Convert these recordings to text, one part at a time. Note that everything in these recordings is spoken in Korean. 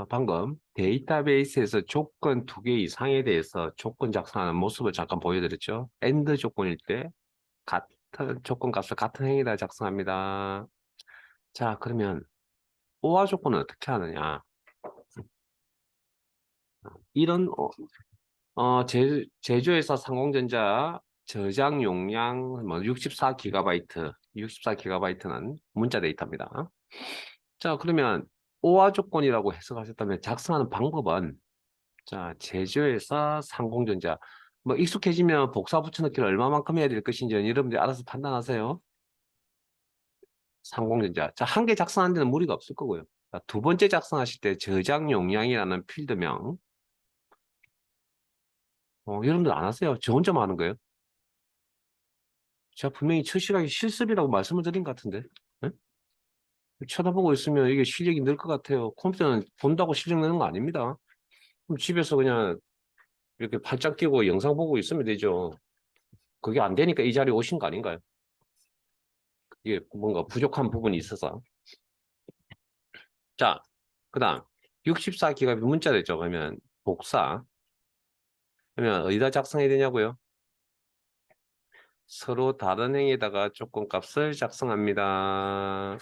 방금 데이터베이스에서 조건 두 개 이상에 대해서 조건 작성하는 모습을 잠깐 보여드렸죠. AND 조건일 때 같은 조건 값을 같은 행에다 작성합니다. 자, 그러면 OR 조건은 어떻게 하느냐? 이런 제조회사 상공전자 저장 용량 64GB, 64GB는 문자 데이터입니다. 자, 그러면 OR 조건이라고 해석하셨다면 작성하는 방법은 자, 제조회사 상공전자. 익숙해지면 복사 붙여넣기를 얼마만큼 해야 될 것인지 여러분들이 알아서 판단하세요. 상공전자. 자, 한 개 작성하는 데는 무리가 없을 거고요. 자, 두 번째 작성하실 때 저장 용량이라는 필드명. 여러분들 안 하세요? 저 혼자만 하는 거예요? 제가 분명히 처실하게 실습이라고 말씀을 드린 것 같은데. 예? 쳐다보고 있으면 이게 실력이 늘 것 같아요. 컴퓨터는 본다고 실력 내는 거 아닙니다. 그럼 집에서 그냥 이렇게 팔짱 끼고 영상 보고 있으면 되죠. 그게 안 되니까 이 자리에 오신 거 아닌가요? 이게 뭔가 부족한 부분이 있어서. 자, 그 다음 64기가 문자 되죠. 그러면 복사. 그러면 어디다 작성해야 되냐고요? 서로 다른 행에다가 조건 값을 작성합니다.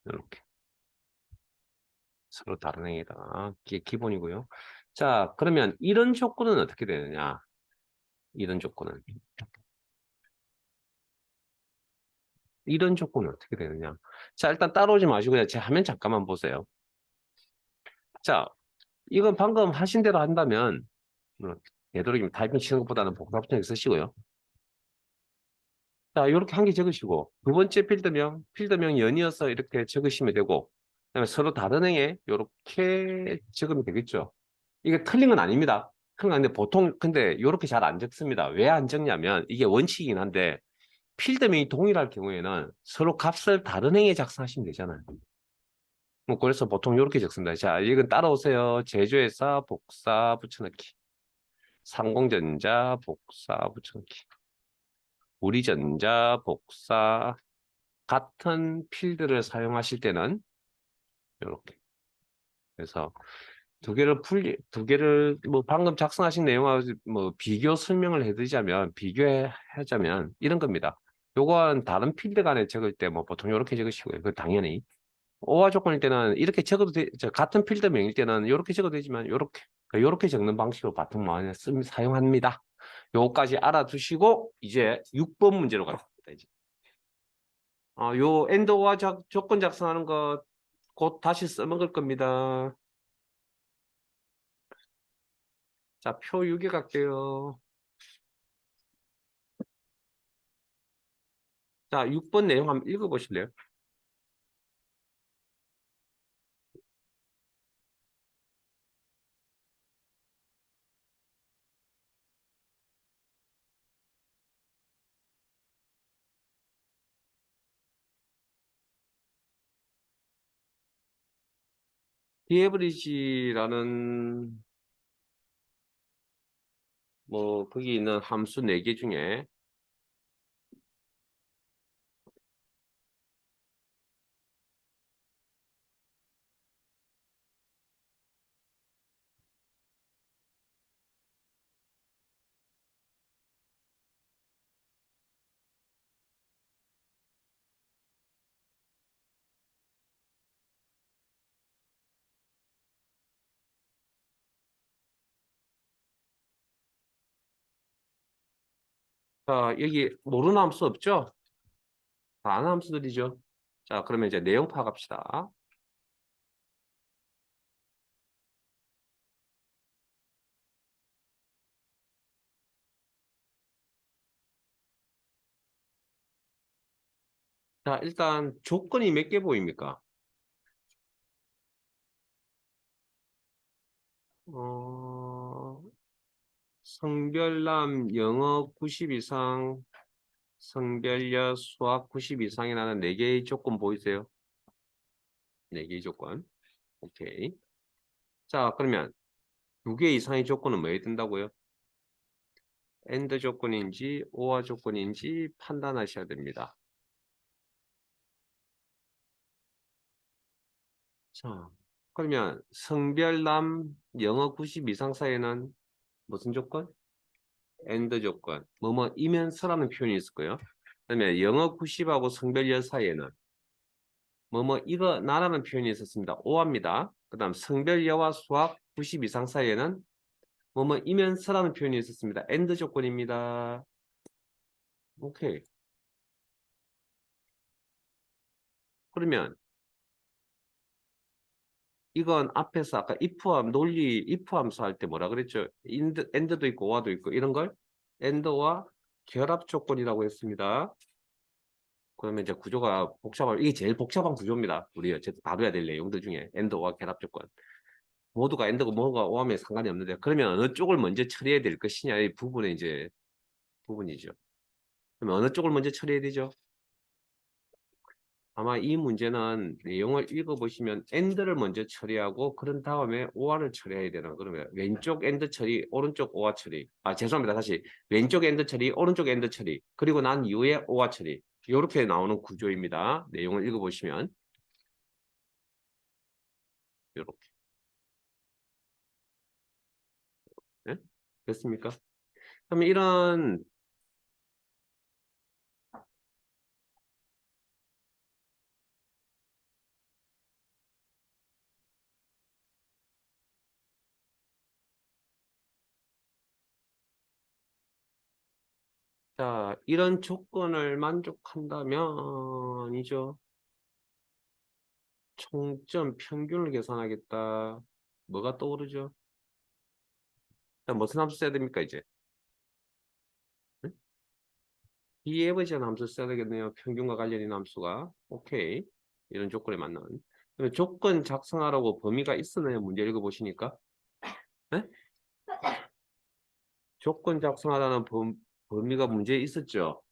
이렇게 서로 다른 행에다가 이게 기본이고요. 자, 그러면 이런 조건은 어떻게 되느냐? 이런 조건은 어떻게 되느냐? 자, 일단 따라오지 마시고 그냥 제 화면 잠깐만 보세요. 자, 이건 방금 하신 대로 한다면 되도록이면 타이핑 치는 것보다는 복사 붙여 쓰시고요. 자, 이렇게 한 개 적으시고, 두 번째 필드명 연이어서 이렇게 적으시면 되고, 그다음에 서로 다른 행에 이렇게 적으면 되겠죠. 이게 틀린 건 아닙니다. 틀린 건 아닌데 보통, 근데 이렇게 잘 안 적습니다. 왜 안 적냐면, 이게 원칙이긴 한데, 필드명이 동일할 경우에는 서로 값을 다른 행에 작성하시면 되잖아요. 그래서 보통 이렇게 적습니다. 자, 이건 따라오세요. 제조회사 복사 붙여넣기. 삼공전자 복사 붙여넣기. 우리전자 복사 같은 필드를 사용하실 때는 이렇게 그래서 두 개를 뭐 방금 작성하신 내용하고 뭐 비교 설명을 해드리자면 비교하자면 이런 겁니다. 요건 다른 필드 간에 적을 때 뭐 보통 이렇게 적으시고요. 그 당연히 오화 조건일 때는 이렇게 적어도 같은 필드명일 때는 이렇게 적어도 되지만 이렇게 적는 방식으로 바탕만 사용합니다. 요거까지 알아두시고 이제 6번 문제로 가겠습니다. 이제. 요 엔더와 조건 작성하는 것 곧 다시 써먹을 겁니다. 자, 표 6에 갈게요. 자, 6번 내용 한번 읽어보실래요? 디에브리지라는 뭐 거기 있는 함수 4개 중에 자, 여기 모르는 함수 없죠? 다 아는 함수들이죠. 자, 그러면 이제 내용 파악합시다. 자, 일단 조건이 몇 개 보입니까? 어, 성별남 영어 90 이상, 성별여 수학 90 이상이라는 4개의 조건 보이세요? 4개의 조건. 오케이. 자, 그러면 2개 이상의 조건은 뭐에 든다고요? AND 조건인지 OR 조건인지 판단하셔야 됩니다. 자, 그러면 성별남 영어 90 이상 사이에는 무슨 조건? and 조건. 뭐뭐이면서라는 표현이 있을 거예요. 그다음에 영어 90하고 성별 여 사이에는 뭐뭐 이거 나라는 표현이 있었습니다. 오합니다. 그다음 성별 여와 수학 90 이상 사이에는 뭐뭐이면서라는 표현이 있었습니다. and 조건입니다. 오케이. 그러면 이건 앞에서 아까 if함 논리 if 함수 할 때 뭐라 그랬죠? and도 있고 or도 있고 이런 걸 and와 결합 조건이라고 했습니다. 그러면 이제 구조가 이게 제일 복잡한 구조입니다. 우리 어쨌든 다뤄야 될 내용들 중에 and와 결합 조건. 모두가 and고 뭐가 o하면 상관이 없는데 그러면 어느 쪽을 먼저 처리해야 될 것이냐 이 부분에 이제 부분이죠. 그러면 어느 쪽을 먼저 처리해야 되죠? 아마 이 문제는 내용을 읽어보시면 and를 먼저 처리하고 그런 다음에 or를 처리해야 되나 그러면 왼쪽 and 처리 오른쪽 or 처리 죄송합니다 다시 왼쪽 and 처리 오른쪽 and 처리 그리고 난 이후에 or 처리 이렇게 나오는 구조입니다. 내용을 읽어보시면 이렇게 네? 됐습니까? 그러면 이런 이런 조건을 만족한다면이죠. 총점 평균을 계산하겠다. 뭐가 떠오르죠? 무슨 함수 써야 됩니까 이제? 응? 비에버지한 함수 써야 되겠네요. 평균과 관련 있는 함수가. 오케이. 이런 조건에 맞는. 그러면 조건 작성하라고 범위가 있었나요? 문제 읽어보시니까. 네? 조건 작성하라는 범위가 문제에 있었죠.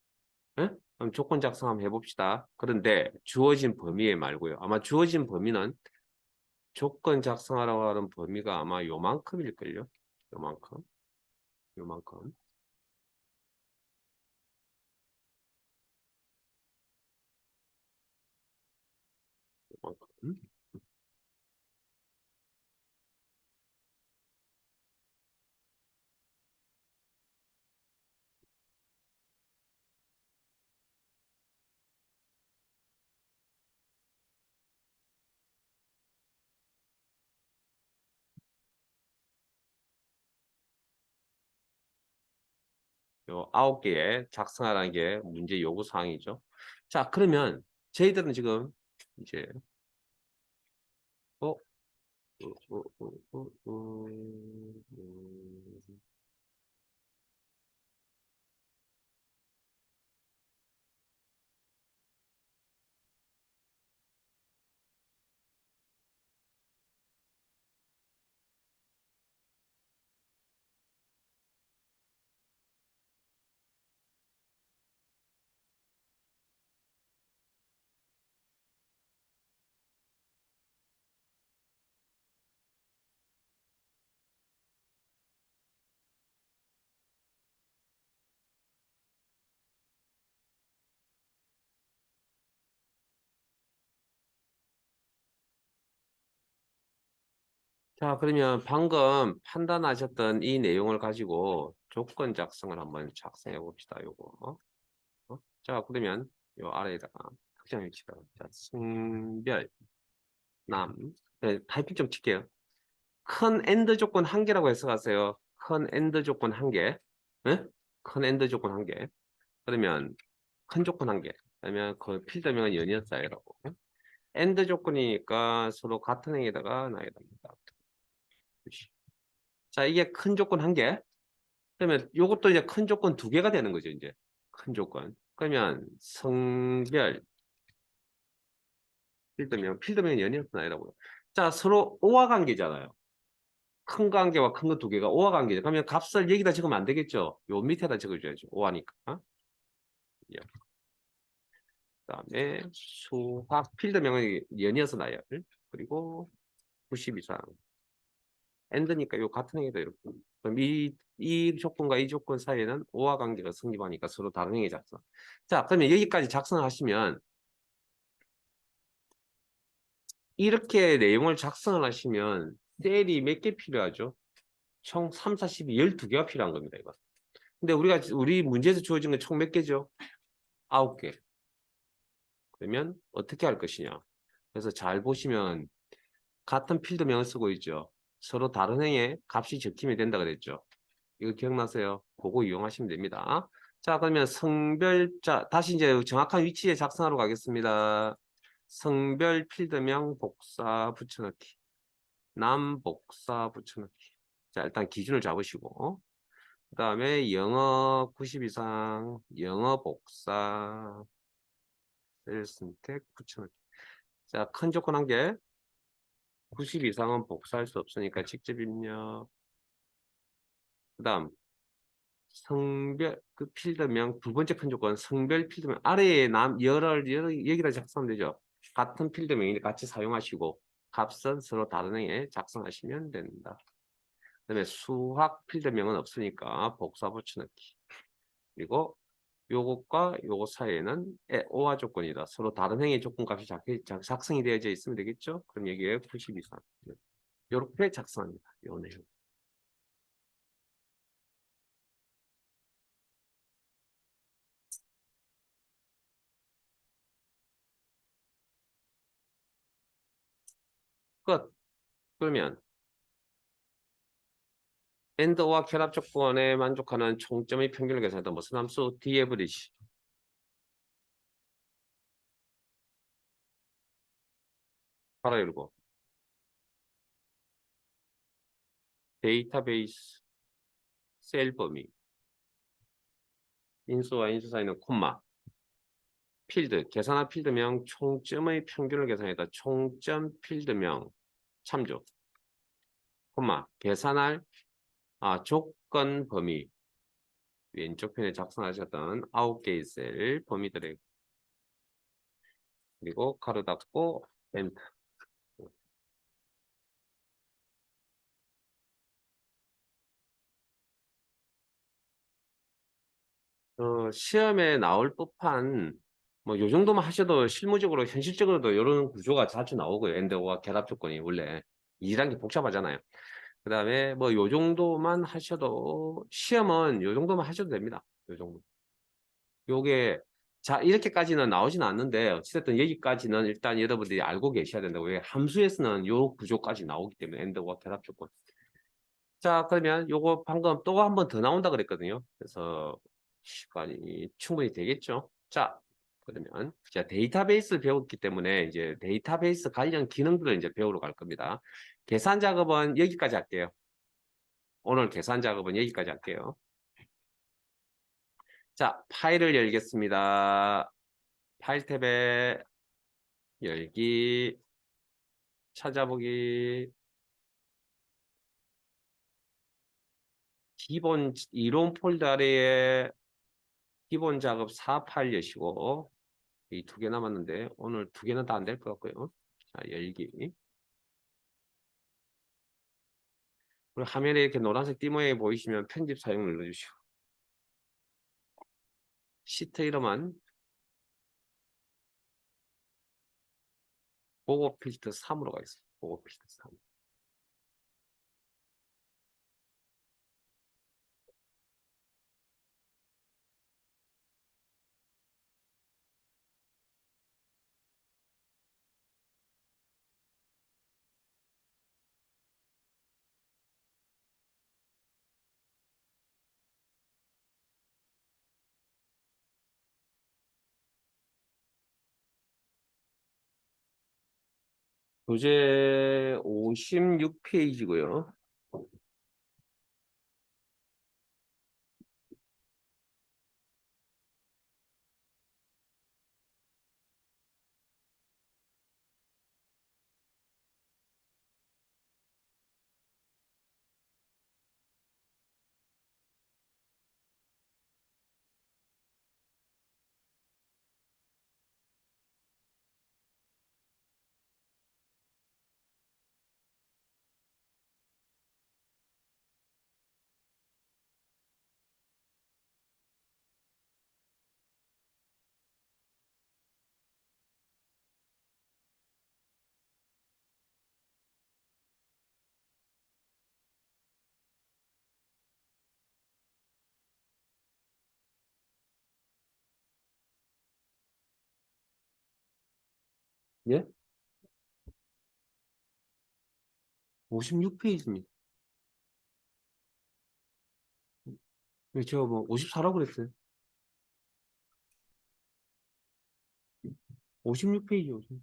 네? 그럼 조건 작성 한번 해봅시다. 그런데 주어진 범위에 말고요. 아마 주어진 범위는 조건 작성하라고 하는 범위가 아마 요만큼일걸요. 요만큼. 요만큼. 요만큼. 요 9개의 작성하라는 게 문제 요구 사항이죠. 자, 그러면 저희들은 지금 이제 어, 자, 그러면 방금 판단하셨던 이 내용을 가지고 조건 작성을 한번 작성해 봅시다. 요거. 자, 그러면 요 아래에다가 특정 위치가 자, 성별, 남. 네, 타이핑 좀 칠게요. 큰 엔드 조건 한 개라고 해석하세요. 큰 엔드 조건 한 개. 네? 큰 엔드 조건 한 개. 그러면 큰 조건 한 개. 그러면 그 필드명은 연이었어요라고. 엔드 조건이니까 서로 같은 행에다가 놔야 됩니다. 자, 이게 큰 조건 한 개. 그러면 이것도 이제 큰 조건 두 개가 되는 거죠, 이제. 큰 조건. 그러면 성별, 필드명 연이었나요라고요. 자, 서로 오화 관계잖아요. 큰 관계와 큰 거 두 개가 오화 관계죠. 그러면 값을 여기다 적으면 안 되겠죠. 요 밑에다 적어줘야죠. 오화니까. 예. 그다음에 수학 필드명은 연이어서 나요. 그리고 90 이상. 엔드니까 요 같은 행위다 이렇게. 그럼 이 조건과 이 조건 사이에는 오화 관계가 성립하니까 서로 다른 행위 작성. 자, 그러면 여기까지 작성하시면 이렇게 내용을 작성을 하시면 셀이 몇 개 필요하죠? 총 3, 4, 12, 12개가 필요한 겁니다, 이거. 근데 우리 문제에서 주어진 건 총 몇 개죠? 9개. 그러면 어떻게 할 것이냐? 그래서 잘 보시면 같은 필드명을 쓰고 있죠. 서로 다른 행에 값이 적히면 된다 그랬죠. 이거 기억나세요? 그거 이용하시면 됩니다. 자, 그러면 성별자, 다시 이제 정확한 위치에 작성하러 가겠습니다. 성별 필드명 복사 붙여넣기. 남 복사 붙여넣기. 자, 일단 기준을 잡으시고. 그 다음에 영어 90 이상, 영어 복사, 셀 선택 붙여넣기. 자, 큰 조건 한 개. 90 이상은 복사할 수 없으니까 직접 입력. 그 다음, 성별, 그 필드명, 두 번째 큰 조건, 성별 필드명. 아래에 여기다 작성하면 되죠. 같은 필드명이 같이 사용하시고, 값은 서로 다른 행에 작성하시면 된다. 그 다음에 수학 필드명은 없으니까 복사 붙여넣기. 그리고 요것과 요것 사이에는 오화 조건이다. 서로 다른 행의 조건값이 작성이 되어져 있으면 되겠죠? 그럼 여기에 90 이상. 이렇게 작성합니다. 요 내용. 끝. 그러면 AND와 결합 조건에 만족하는 총점의 평균을 계산한다. 무슨 함수? D average. 바로 읽고. 데이터베이스 셀 범위. 인수와 인수 사이는 콤마. 필드. 계산한 필드명 총점의 평균을 계산했다. 총점 필드명 참조. 콤마. 계산할 조건 범위. 왼쪽 편에 작성하셨던 9개의 셀 범위들의 그리고 가로 닫고 엔터. 시험에 나올 법한 뭐 요 정도만 하셔도 실무적으로 현실적으로도 이런 구조가 자주 나오고요. 엔더와 결합 조건이 원래 이란 게 복잡하잖아요. 그다음에 뭐 요 정도만 하셔도 시험은 요 정도만 하셔도 됩니다. 요 정도. 요게 자 이렇게까지는 나오진 않는데 어찌됐든 여기까지는 일단 여러분들이 알고 계셔야 된다고. 왜 함수에서는 요 구조까지 나오기 때문에 엔더와 결합 조건. 자, 그러면 요거 방금 또 한 번 더 나온다 그랬거든요. 그래서 시간이 충분히 되겠죠. 자, 그러면 자, 데이터베이스를 배웠기 때문에 이제 데이터베이스 관련 기능들을 이제 배우러 갈 겁니다. 계산 작업은 여기까지 할게요. 오늘 계산 작업은 여기까지 할게요. 자, 파일을 열겠습니다. 파일 탭에 열기, 찾아보기, 기본 이론 폴더 아래에 기본 작업 4 파일 여시고 이 두 개 남았는데 오늘 두 개는 다 안 될 것 같고요. 자, 열기. 그리고 화면에 이렇게 노란색 띠모에 보이시면 편집 사용 눌러주시고 시트 이름은 보고 필터 3으로 가겠습니다. 보고 필터 3. 교재 56페이지고요. 예? 56페이지입니다. 제가 뭐 54라고 그랬어요. 56페이지.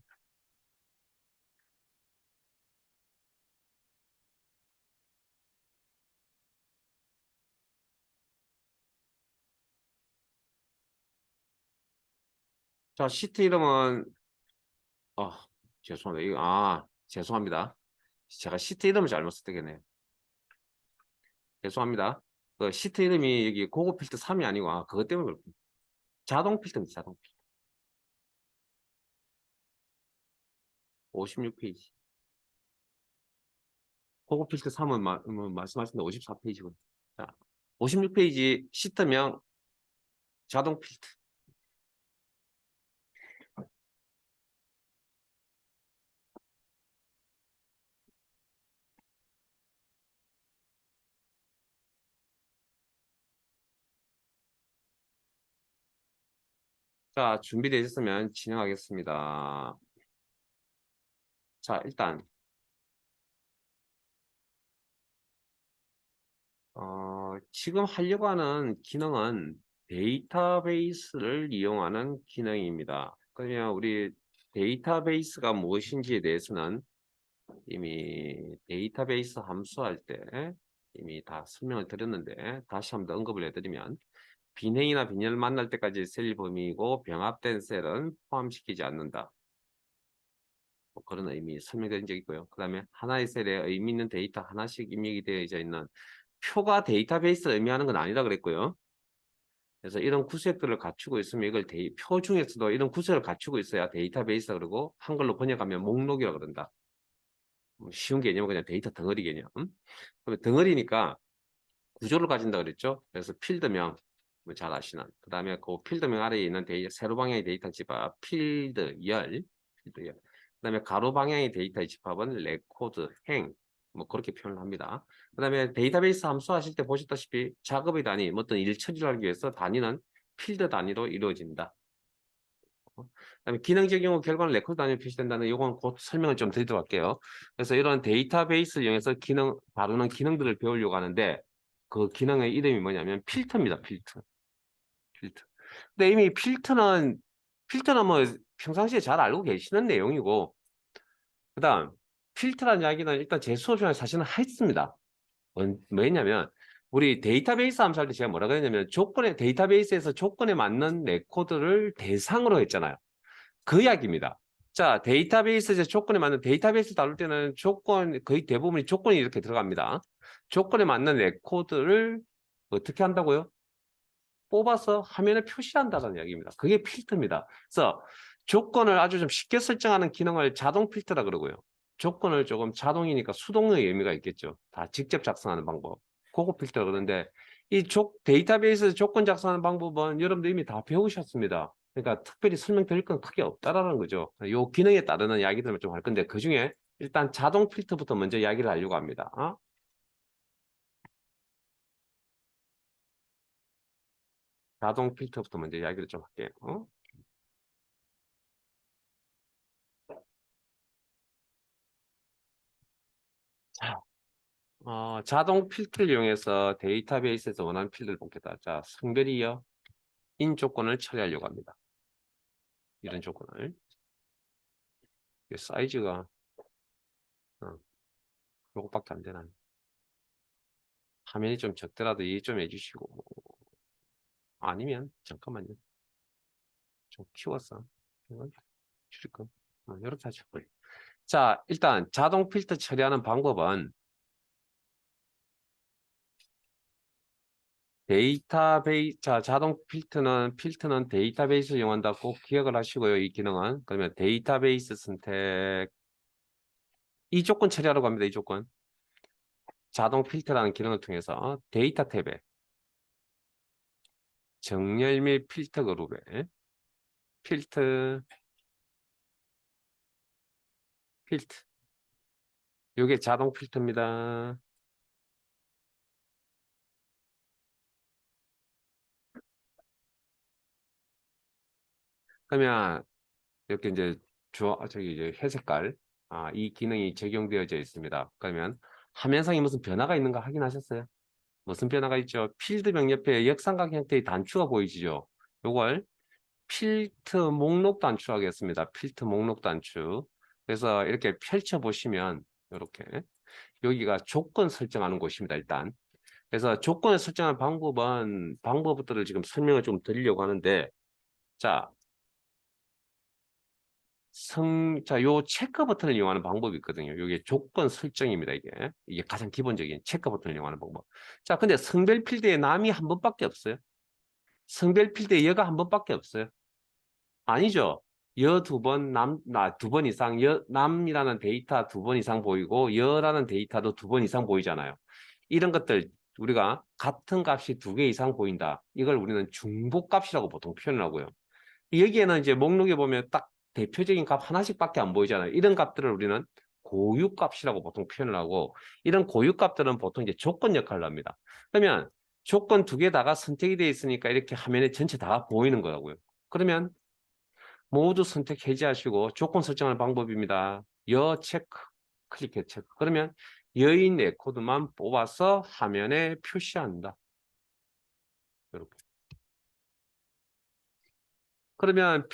자, 시트 이름은, 아, 죄송합니다. 죄송합니다. 제가 시트 이름을 잘못 썼겠네요. 죄송합니다. 그 시트 이름이 여기 고급 필터 3이 아니고, 그것 때문에 그렇군요. 자동 필터입니다, 자동 필터. 56페이지. 고급 필터 3은 말씀하신 대 54페이지고요. 자, 56페이지 시트명 자동 필터. 자, 준비되셨으면 진행하겠습니다. 자, 일단, 지금 하려고 하는 기능은 데이터베이스를 이용하는 기능입니다. 그러면 우리 데이터베이스가 무엇인지에 대해서는 이미 데이터베이스 함수할 때 이미 다 설명을 드렸는데 다시 한번 더 언급을 해드리면 빈행이나 빈혈을 만날 때까지 셀 범위이고 병합된 셀은 포함시키지 않는다. 뭐 그런 의미 설명드린 적 있고요. 그 다음에 하나의 셀에 의미 있는 데이터 하나씩 입력이 되어 있는 표가 데이터베이스를 의미하는 건 아니라 그랬고요. 그래서 이런 구색들을 갖추고 있으면 이걸 표 중에서도 이런 구색을 갖추고 있어야 데이터베이스 그러고 한글로 번역하면 목록이라 그런다. 쉬운 개념은 그냥 데이터 덩어리 개념. 그러면 덩어리니까 구조를 가진다 그랬죠. 그래서 필드명 뭐잘 아시는. 그 다음에 그 필드명 아래에 있는 세로 방향의 데이터 집합 필드 열. 그 다음에 가로 방향의 데이터의 집합은 레코드 행. 뭐 그렇게 표현을 합니다. 그 다음에 데이터베이스 함수 하실 때 보셨다시피 작업의 단위, 뭐 어떤 일 처리를 하기 위해서 단위는 필드 단위로 이루어진다. 그다음에 기능적 경우 결과는 레코드 단위로 표시된다는 이건 곧 설명을 좀 드리도록 할게요. 그래서 이런 데이터베이스를 이용해서 다루는 기능들을 배우려고 하는데 그 기능의 이름이 뭐냐면 필터입니다. 필터. 근데 이미 필터는 뭐 평상시에 잘 알고 계시는 내용이고 그다음 필터라는 이야기는 일단 제 수업 시간에 사실은 했습니다. 뭐냐면 우리 데이터베이스 함수할 때 제가 뭐라고 했냐면 데이터베이스에서 조건에 맞는 레코드를 대상으로 했잖아요. 그 이야기입니다. 자, 데이터베이스에서 조건에 맞는 데이터베이스 다룰 때는 거의 대부분이 조건이 이렇게 들어갑니다. 조건에 맞는 레코드를 어떻게 한다고요? 뽑아서 화면에 표시한다는 이야기입니다. 그게 필터입니다. 그래서 조건을 아주 좀 쉽게 설정하는 기능을 자동 필터라 그러고요. 조건을 조금 자동이니까 수동의 의미가 있겠죠. 다 직접 작성하는 방법. 그거 필터 그러는데 데이터베이스 조건 작성하는 방법은 여러분들 이미 다 배우셨습니다. 그러니까 특별히 설명드릴 건 크게 없다라는 거죠. 이 기능에 따르는 이야기들을 좀 할 건데 그중에 일단 자동 필터부터 먼저 이야기를 하려고 합니다. 자동 필터부터 먼저 이야기를 좀 할게요. 자, 자동 필터를 이용해서 데이터베이스에서 원하는 필드를 뽑겠다. 자, 성별이요. 인 조건을 처리하려고 합니다. 이런 조건을. 사이즈가 어, 요것밖에 안 되나. 화면이 좀 적더라도 이해 좀 해주시고. 아니면 잠깐만요. 좀 키웠어. 이걸 줄일까? 이렇게 하죠. 자, 일단 자동 필터 처리하는 방법은 자동 필터는 데이터베이스를 이용한다. 꼭 기억을 하시고요. 이 기능은. 그러면 데이터베이스 선택. 이 조건 처리하라고 합니다. 이 조건. 자동 필터라는 기능을 통해서 데이터 탭에 정렬 및 필터 그룹에 필터, 필터. 이게 자동 필터입니다. 그러면 이렇게 이제 저기 이제 회색깔 이 기능이 적용되어져 있습니다. 그러면 화면상에 무슨 변화가 있는가 확인하셨어요? 무슨 변화가 있죠? 필드명 옆에 역삼각 형태의 단추가 보이시죠? 요걸 필트 목록 단추 하겠습니다. 필트 목록 단추. 그래서 이렇게 펼쳐 보시면 이렇게 여기가 조건 설정하는 곳입니다. 일단. 그래서 조건을 설정하는 방법들을 지금 설명을 좀 드리려고 하는데, 자, 요 체크 버튼을 이용하는 방법이 있거든요. 이게 조건 설정입니다. 이게 가장 기본적인 체크 버튼을 이용하는 방법. 자, 근데 성별 필드에 남이 한 번밖에 없어요. 성별 필드에 여가 한 번밖에 없어요. 아니죠. 여 두 번, 두 번 이상, 남이라는 데이터 두 번 이상 보이고, 여라는 데이터도 두 번 이상 보이잖아요. 이런 것들, 우리가 같은 값이 두 개 이상 보인다. 이걸 우리는 중복값이라고 보통 표현을 하고요. 여기에는 이제 목록에 보면 딱 대표적인 값 하나씩밖에 안 보이잖아요. 이런 값들을 우리는 고유값이라고 보통 표현을 하고, 이런 고유값들은 보통 이제 조건 역할을 합니다. 그러면 조건 두 개 다가 선택이 되어 있으니까 이렇게 화면에 전체 다 보이는 거라고요. 그러면 모두 선택 해제하시고 조건 설정하는 방법입니다. 여 체크, 클릭해 체크. 그러면 여인 레코드만 뽑아서 화면에 표시한다. 이렇게. 그러면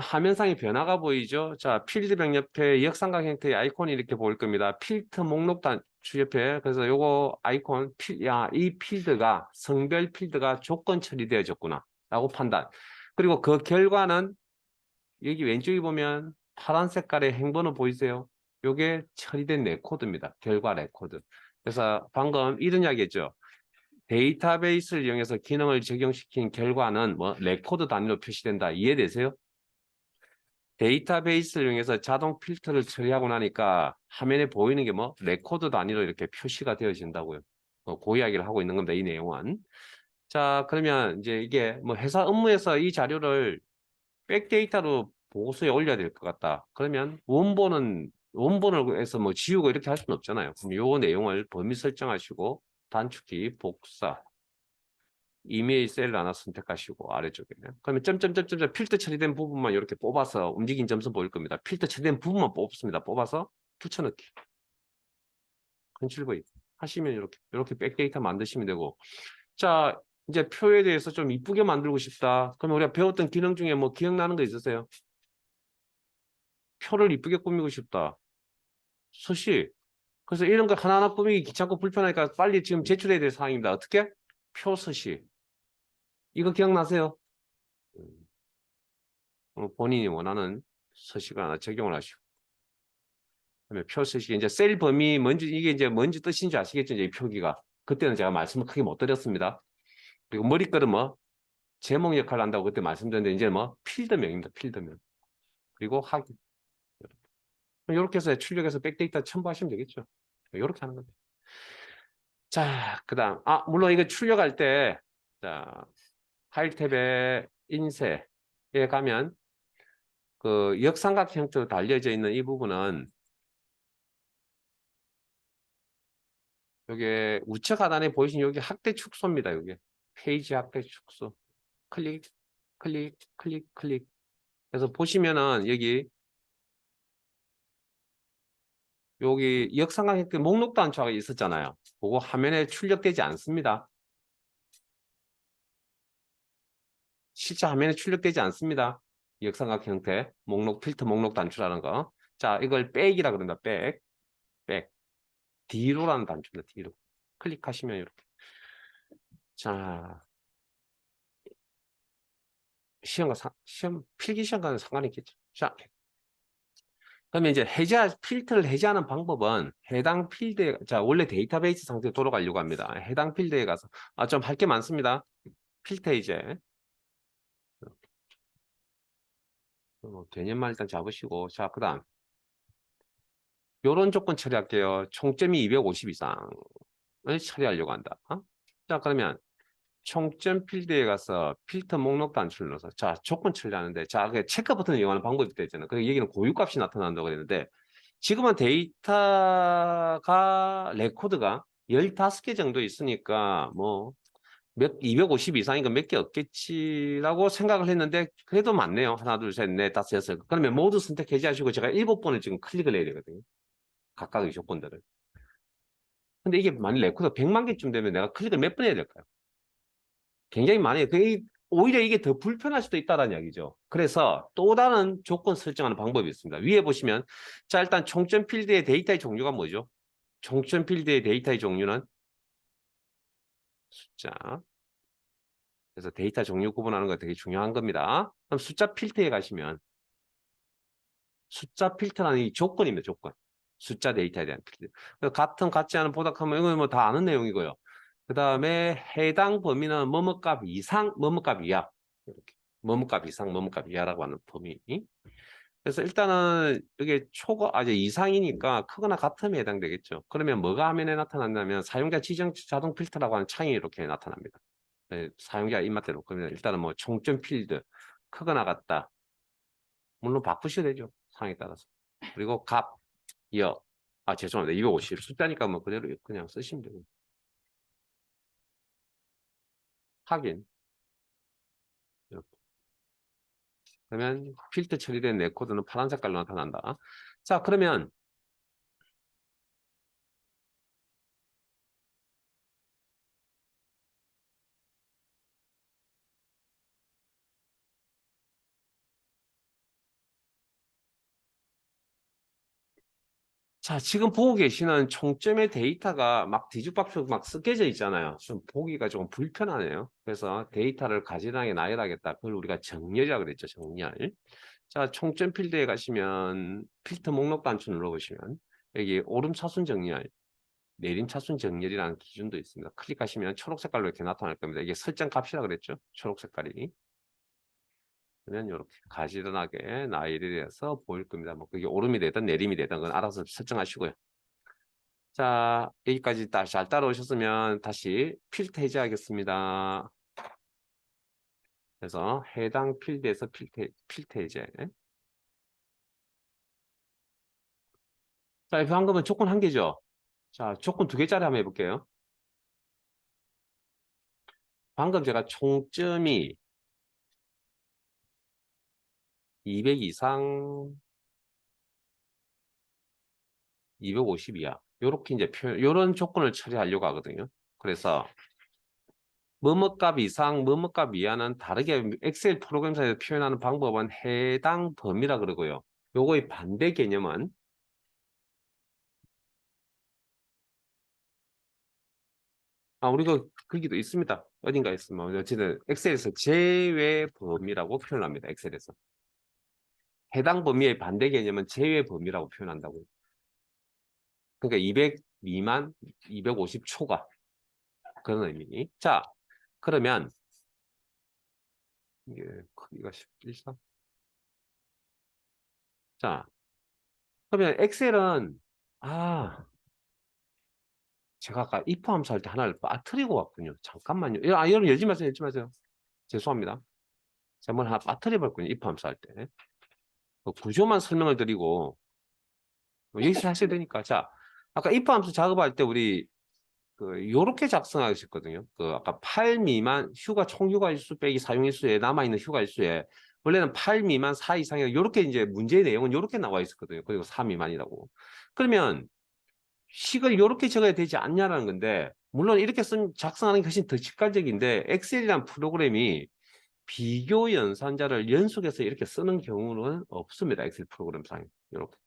화면상의 변화가 보이죠? 자, 필드명 옆에 역삼각 형태의 아이콘이 이렇게 보일 겁니다. 필드 목록 단추 옆에. 그래서 요거 아이콘, 이 필드가, 성별 필드가 조건 처리되어졌구나. 라고 판단. 그리고 그 결과는 여기 왼쪽에 보면 파란 색깔의 행번호 보이세요? 요게 처리된 레코드입니다. 결과 레코드. 그래서 방금 이런 이야기했죠. 데이터베이스를 이용해서 기능을 적용시킨 결과는 뭐 레코드 단위로 표시된다. 이해되세요? 데이터베이스를 이용해서 자동 필터를 처리하고 나니까 화면에 보이는 게 뭐 레코드 단위로 이렇게 표시가 되어진다고요. 그 이야기를 하고 있는 겁니다. 이 내용은. 자, 그러면 이제 이게 뭐 회사 업무에서 이 자료를 백데이터로 보고서에 올려야 될 것 같다. 그러면 원본을 해서 뭐 지우고 이렇게 할 수는 없잖아요. 그럼 요 내용을 범위 설정하시고 단축키 복사 이메일 셀을 하나 선택하시고 아래쪽에는 그러면 점점점점 필터 처리된 부분만 이렇게 뽑아서 움직인 점수 보일 겁니다. 필터 처리된 부분만 뽑습니다. 뽑아서 붙여넣기 컨트롤 V 하시면 이렇게 백데이터 만드시면 되고 자 이제 표에 대해서 좀 이쁘게 만들고 싶다. 그럼 우리가 배웠던 기능 중에 뭐 기억나는 거 있으세요? 표를 이쁘게 꾸미고 싶다. 서시. 그래서 이런 거 하나하나 꾸미기 귀찮고 불편하니까 빨리 지금 제출해야 될 사항입니다. 어떻게? 표 서시. 이거 기억나세요? 본인이 원하는 서식을 하나 적용을 하시고. 그다음에 표 서식 이제 셀 범위 뭔지 이게 이제 뭔지 뜻인지 아시겠죠? 이제 이 표기가. 그때는 제가 말씀을 크게 못 드렸습니다. 그리고 머리글은 뭐 제목 역할을 한다고 그때 말씀드렸는데 이제 뭐 필드명입니다. 필드명. 그리고 하기. 이렇게 해서 출력해서 백데이터 첨부하시면 되겠죠. 이렇게 하는 겁니다. 자, 그다음 물론 이거 출력할 때 자, 파일 탭에 인쇄에 가면 그 역삼각 형태로 달려져 있는 이 부분은 이게 우측 하단에 보이신 여기 확대 축소입니다. 여기 페이지 확대 축소 클릭 클릭 클릭 클릭 그래서 보시면은 여기 역삼각 형태 목록 단추가 있었잖아요. 그거 화면에 출력되지 않습니다. 실제 화면에 출력되지 않습니다. 역삼각 형태 목록 필터 목록 단추라는 거. 자, 이걸 백이라 그런다. 백. 뒤로라는 단추입니다. 뒤로. 클릭하시면 이렇게. 자, 시험 필기 시험과는 상관이 있겠죠. 자, 그러면 이제 필터를 해제하는 방법은 해당 필드에, 자, 원래 데이터베이스 상태로 돌아가려고 합니다. 해당 필드에 가서, 좀 할 게 많습니다. 필터 해제. 개념만 일단 잡으시고, 자, 그 다음. 요런 조건 처리할게요. 총점이 250 이상을 처리하려고 한다. 자, 그러면 총점 필드에 가서 필터 목록 단추를 넣어서 자, 조건 처리하는데 자, 그 체크 버튼을 이용하는 방법이 있잖아요. 그 얘기는 고유값이 나타난다고 그랬는데 지금은 데이터가 레코드가 15개 정도 있으니까 뭐 250 이상인 건 몇 개 없겠지라고 생각을 했는데 그래도 많네요. 하나, 둘, 셋, 넷, 다섯, 여섯. 그러면 모두 선택 해제하시고 제가 7번을 지금 클릭을 해야 되거든요. 각각의 조건들을. 근데 이게 만약 레코더 100만 개쯤 되면 내가 클릭을 몇 번 해야 될까요? 굉장히 많이 해요. 오히려 이게 더 불편할 수도 있다는 이야기죠. 그래서 또 다른 조건 설정하는 방법이 있습니다. 위에 보시면 자 일단 총점 필드의 데이터의 종류가 뭐죠? 총점 필드의 데이터의 종류는 숫자. 그래서 데이터 종류 구분하는 거 되게 중요한 겁니다. 그럼 숫자 필터에 가시면 숫자 필터라는 이 조건입니다. 조건. 숫자 데이터에 대한 필터. 같은 같지 않은 보다 크면 이건 뭐 다 아는 내용이고요. 그 다음에 해당 범위는 뭐뭐 값 이상, 뭐뭐 값 이하. 이렇게. 뭐뭐 값 이상, 뭐뭐 값 이하라고 하는 범위. 그래서 일단은 이게 이제 이상이니까 크거나 같음에 해당되겠죠. 그러면 뭐가 화면에 나타난다면 사용자 지정 자동 필터라고 하는 창이 이렇게 나타납니다. 네, 사용자 입맛대로. 그러면 일단은 뭐 총점 필드 크거나 같다. 물론 바꾸셔도 되죠. 상황에 따라서. 그리고 값, 여. 아, 죄송합니다. 250. 숫자니까 뭐 그대로 그냥 쓰시면 되고. 확인. 이렇게. 그러면 필터 처리된 내 코드는 파란 색깔로 나타난다. 자, 그러면 자, 지금 보고 계시는 총점의 데이터가 막 뒤죽박죽 막 섞여져 있잖아요. 좀 보기가 조금 불편하네요. 그래서 데이터를 가지런하게 나열하겠다. 그걸 우리가 정렬이라고 그랬죠. 정렬. 자, 총점 필드에 가시면 필터 목록 단추 눌러보시면 여기 오름 차순 정렬, 내림 차순 정렬이라는 기준도 있습니다. 클릭하시면 초록 색깔로 이렇게 나타날 겁니다. 이게 설정 값이라고 그랬죠. 초록 색깔이. 그러면 이렇게 가지런하게 나열이 돼서 보일 겁니다. 뭐 그게 오름이 되든 내림이 되든 그건 알아서 설정하시고요. 자, 여기까지 잘 따라오셨으면 다시 필터 해제하겠습니다. 그래서 해당 필드에서 필터 해제. 자, 방금은 조건 한 개죠. 자, 조건 두 개짜리 한번 해볼게요. 방금 제가 총점이 200 이상, 250 이하. 요렇게 이제 요런 조건을 처리하려고 하거든요. 그래서 뭐뭐 값 이상, 뭐뭐 값 이하는 다르게 엑셀 프로그램상에서 표현하는 방법은 해당 범위라 그러고요. 요거의 반대 개념은 우리가 거기도 있습니다. 어딘가 있으면 어쨌든 엑셀에서 제외 범위라고 표현합니다. 엑셀에서. 해당 범위의 반대 개념은 제외 범위라고 표현한다고요. 그러니까 200 미만, 250 초과 그런 의미. 자, 그러면 이게 크기가 11상. 자, 그러면 엑셀은 제가 아까 if 함수 할 때 하나를 빠뜨리고 왔군요. 잠깐만요. 여러분 열지 마세요. 열지 마세요. 죄송합니다. 제가 뭘 하나 빠뜨려 버렸군요. if 함수 할 때. 그 구조만 설명을 드리고 여기서 하셔야 되니까. 자, 아까 if 함수 작업할 때 우리 요렇게 작성하셨거든요. 아까 8 미만 휴가 총 휴가 일수 빼기 사용 일수에 남아있는 휴가 일수에 원래는 8 미만 4 이상이라 요렇게 이제 문제의 내용은 요렇게 나와 있었거든요. 그리고 4 미만이라고. 그러면 식을 요렇게 적어야 되지 않냐라는 건데 물론 이렇게 작성하는 게 훨씬 더 직관적인데 엑셀이란 프로그램이 비교 연산자를 연속해서 이렇게 쓰는 경우는 없습니다. 엑셀 프로그램상에. 이렇게.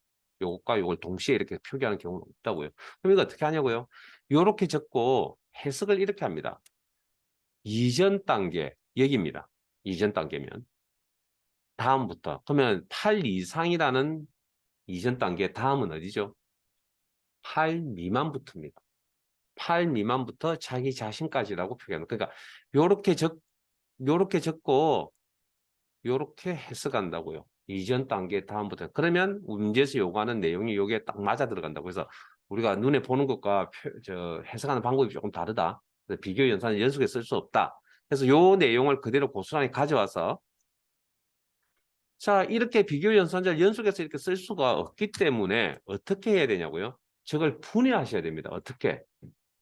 요것과 요걸 동시에 이렇게 표기하는 경우는 없다고요. 그럼 이거 어떻게 하냐고요? 요렇게 적고 해석을 이렇게 합니다. 이전 단계, 여기입니다. 이전 단계면. 다음부터. 그러면 8 이상이라는 이전 단계 다음은 어디죠? 8 미만부터입니다. 8 미만부터 자기 자신까지라고 표기하는. 그러니까 요렇게 적고 요렇게 해석한다고요. 이전 단계 다음부터. 그러면 문제에서 요구하는 내용이 여기에 딱 맞아 들어간다고. 그래서 우리가 눈에 보는 것과 해석하는 방법이 조금 다르다. 비교 연산을 연속해 쓸 수 없다. 그래서 요 내용을 그대로 고스란히 가져와서 자, 이렇게 비교 연산자를 연속해서 이렇게 쓸 수가 없기 때문에 어떻게 해야 되냐고요? 저걸 분해하셔야 됩니다. 어떻게?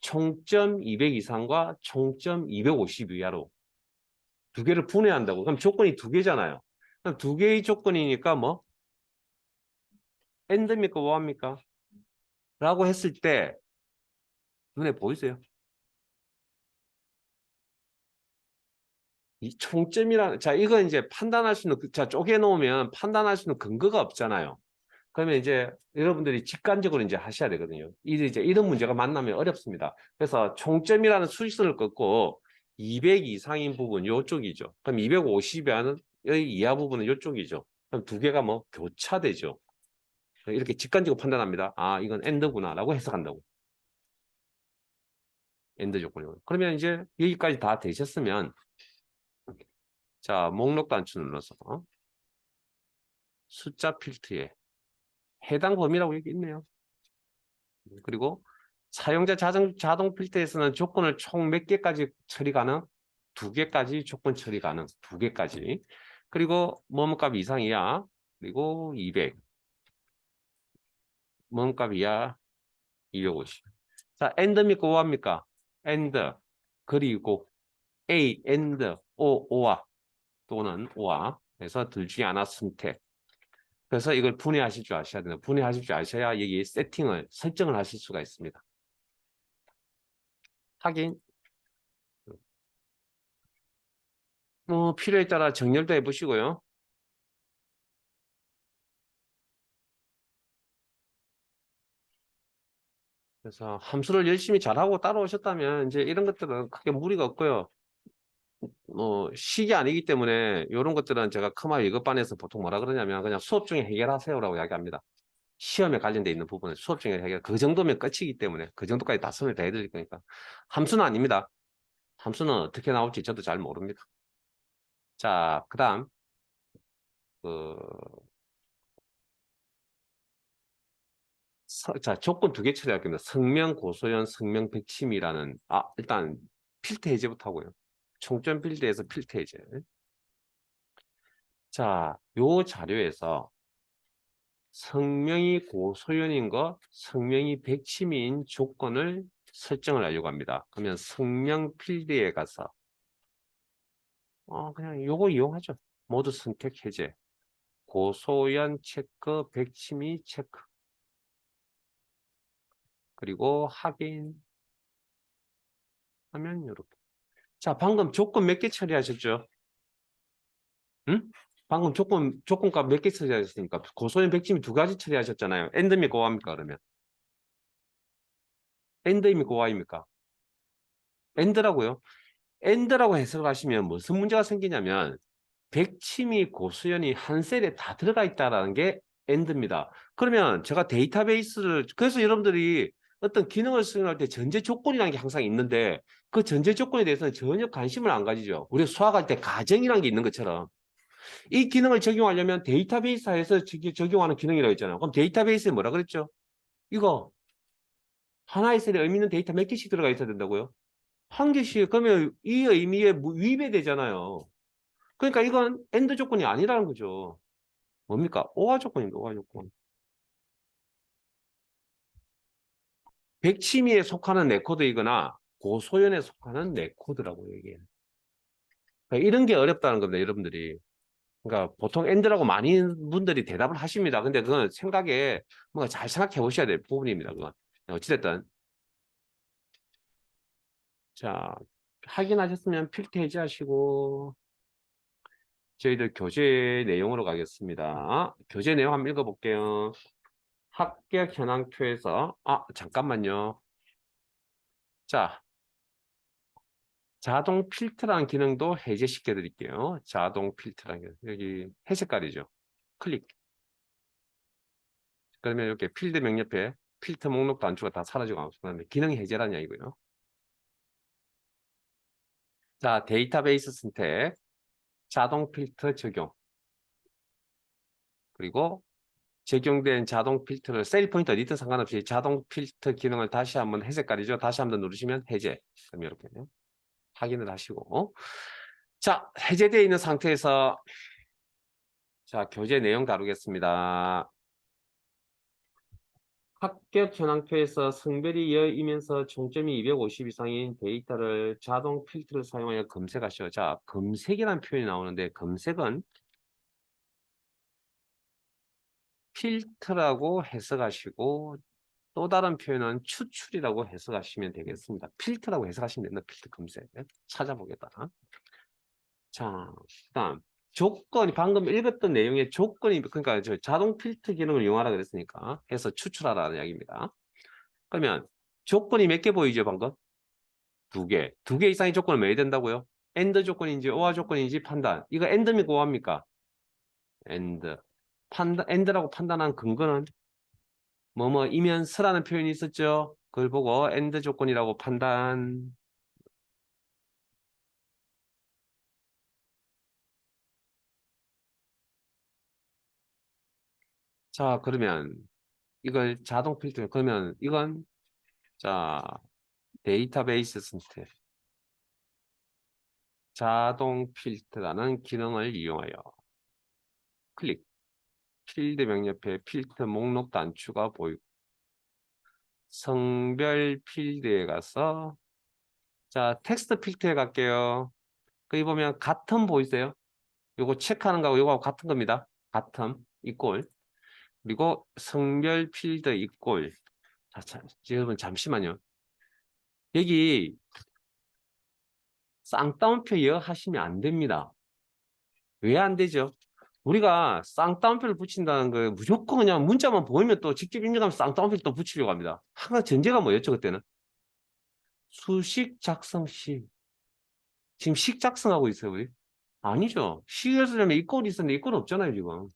총점 200 이상과 총점 250 이하로 두 개를 분해한다고. 그럼 조건이 두 개잖아요. 그럼 두 개의 조건이니까 뭐 AND입니까? 뭐합니까? 라고 했을 때 눈에 보이세요? 이 총점이라는, 자, 이건 이제 판단할 수 있는, 자, 쪼개놓으면 판단할 수 있는 근거가 없잖아요. 그러면 이제 여러분들이 직관적으로 이제 하셔야 되거든요. 이제 이런 문제가 만나면 어렵습니다. 그래서 총점이라는 수직선을 긋고 200 이상인 부분 요쪽이죠. 그럼 250이하는 이 이하 부분은 요쪽이죠. 그럼 두 개가 뭐 교차되죠. 이렇게 직관적으로 판단합니다. 아, 이건 AND구나라고 해석한다고. AND 조건이요. 그러면 이제 여기까지 다 되셨으면 자, 목록 단추 눌러서 숫자 필트에 해당 범위라고 여기 있네요. 그리고 사용자 자동 필터에서는 조건을 총 몇 개까지 처리 가능? 두 개까지 조건 처리 가능. 두 개까지. 그리고 뭐뭐값 이상 이하. 그리고 200. 뭐뭐값 이하 250. 자, AND입니까? OR입니까? AND. 그리고 A, AND, O, OR 또는 OR. 그래서 둘 중에 하나 선택. 그래서 이걸 분해하실 줄 아셔야 되나? 분해하실 줄 아셔야 여기 세팅을, 설정을 하실 수가 있습니다. 확인. 필요에 따라 정렬도 해보시고요. 그래서 함수를 열심히 잘하고 따라오셨다면 이제 이런 것들은 크게 무리가 없고요. 식이 아니기 때문에 이런 것들은 제가 크마 이것반에서 보통 뭐라 그러냐면 그냥 수업 중에 해결하세요라고 이야기합니다. 시험에 관련돼 있는 부분은 수업 중에 해결. 그 정도면 끝이기 때문에 그 정도까지 다 손을 대드릴 거니까. 함수는 아닙니다. 함수는 어떻게 나올지 저도 잘 모릅니다. 자, 그다음 그 자, 조건 두 개 처리할게요. 성명 고소연, 성명 백침이라는 일단 필터 해제부터 하고요. 총점 필드에서 필터 해제. 자, 요 자료에서 성명이 고소연인 것, 성명이 백치미인 조건을 설정을 하려고 합니다. 그러면 성명 필드에 가서 그냥 요거 이용하죠. 모두 선택 해제. 고소연 체크, 백치미 체크. 그리고 확인 하면 이렇게. 자, 방금 조건 몇 개 처리하셨죠? 응? 방금 조건값 몇 개 처리하셨습니까? 고소연 백침이 두 가지 처리하셨잖아요. 엔드입니까? 오합니까? 그러면. 엔드입니까? 오아입니까? 엔드라고요. 엔드라고 해석을 하시면 무슨 문제가 생기냐면 백침이 고수연이 한 셀에 다 들어가 있다는 게 엔드입니다. 그러면 제가 데이터베이스를 그래서 여러분들이 어떤 기능을 수행할 때 전제 조건이라는 게 항상 있는데 그 전제 조건에 대해서는 전혀 관심을 안 가지죠. 우리가 수학할 때 가정이라는 게 있는 것처럼 이 기능을 적용하려면 데이터베이스에서 적용하는 기능이라고 했잖아요. 그럼 데이터베이스에 뭐라 그랬죠? 이거 하나의 셀에 의미 있는 데이터 몇 개씩 들어가 있어야 된다고요? 한 개씩. 그러면 이 의미에 위배되잖아요. 그러니까 이건 엔드 조건이 아니라는 거죠. 뭡니까? 오화 조건입니다. 오화 조건. 백치미에 속하는 네코드이거나 고소연에 속하는 네코드라고 얘기해요. 그러니까 이런 게 어렵다는 겁니다. 여러분들이. 그러니까 보통 엔드라고 많은 분들이 대답을 하십니다. 근데 그건 생각에 뭔가 잘 생각해 보셔야 될 부분입니다. 그건. 어찌됐든. 자, 확인하셨으면 필터 해제하시고 저희들 교재 내용으로 가겠습니다. 교재 내용 한번 읽어볼게요. 합격 현황표에서 잠깐만요. 자, 자동 필터라는 기능도 해제시켜 드릴게요. 자동 필터라는 기능. 여기 회색깔이죠. 클릭. 그러면 이렇게 필드 명옆에 필터 목록 단추가 다 사라지고 나면 기능 해제라는 이야기고요. 자, 데이터베이스 선택, 자동 필터 적용. 그리고 적용된 자동 필터를 셀 포인트 어디든 상관없이 자동 필터 기능을 다시 한번 회색깔이죠. 다시 한번 누르시면 해제. 그럼 이렇게 확인을 하시고 자, 해제되어 있는 상태에서 자, 교재 내용 다루겠습니다. 합격 현황표에서 성별이 여이면서 총점이 250 이상인 데이터를 자동 필터를 사용하여 검색하시오. 자, 검색이라는 표현이 나오는데 검색은 필터라고 해석하시고 또 다른 표현은 추출이라고 해석하시면 되겠습니다. 필터라고 해석하시면 된다. 필터 검색. 찾아보겠다. 자, 그다음 조건이 방금 읽었던 내용의 조건이 그러니까 저 자동 필터 기능을 이용하라 그랬으니까 해서 추출하라는 이야기입니다. 그러면 조건이 몇 개 보이죠, 방금? 두 개. 두 개 이상의 조건을 몇 개 된다고요? AND 조건인지 OR 조건인지 판단. 이거 AND입니까, OR입니까? AND. AND라고 판단한 근거는 이면서라는 표현이 있었죠. 그걸 보고 AND 조건이라고 판단. 자, 그러면 이걸 자동 필터. 그러면 이건 자 데이터베이스 선택. 자동 필터라는 기능을 이용하여 클릭. 필드명 옆에 필터 목록 단추가 보이고 성별 필드에 가서 자 텍스트 필터에 갈게요. 거기 보면 같은 보이세요? 요거 체크하는 거하고 요거하고 같은 겁니다. 같은 이꼴 그리고 성별 필드 이꼴 자, 여러분 잠시만요. 여기 쌍따옴표 여 하시면 안 됩니다. 왜 안 되죠? 우리가 쌍따옴표를 붙인다는 거 무조건 그냥 문자만 보이면 또 직접 입력하면 쌍따옴표를 또 붙이려고 합니다. 항상 전제가 뭐였죠 그때는? 수식 작성 시 지금 식 작성하고 있어요 우리? 아니죠. 식을 쓰려면 이 꼴이 있었는데 이 꼴 없잖아요 지금.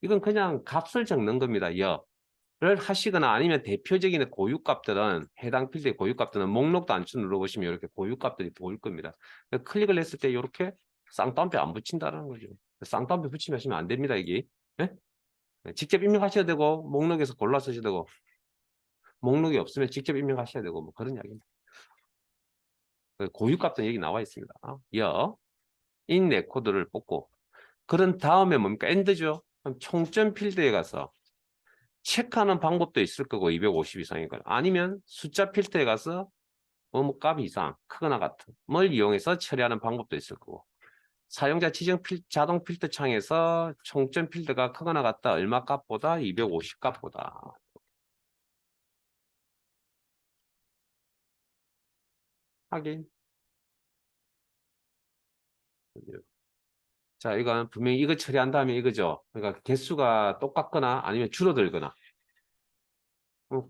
이건 그냥 값을 적는 겁니다. 여를 하시거나 아니면 대표적인 고유값들은 해당 필드의 고유값들은 목록 단추 눌러보시면 이렇게 고유값들이 보일 겁니다. 클릭을 했을 때 이렇게 쌍따옴표 안 붙인다는 거죠. 쌍따옴표 붙이면 하시면 안 됩니다 이게. 네? 직접 입력하셔야 되고 목록에서 골라 쓰셔야 되고 목록이 없으면 직접 입력하셔야 되고 뭐 그런 이야기입니다. 고유값은 여기 나와 있습니다. 인 레코드를 뽑고 그런 다음에 뭡니까? 엔드죠. 그럼 총점 필드에 가서 체크하는 방법도 있을 거고 250 이상이니까 아니면 숫자 필터에 가서 값 이상 크거나 같은 걸 이용해서 처리하는 방법도 있을 거고 사용자 지정 자동 필터 창에서 총점 필드가 크거나 같다 얼마 값보다 250 값보다 확인. 자, 이건 분명히 이거 처리한 다음에 이거죠. 그러니까 개수가 똑같거나 아니면 줄어들거나. 어,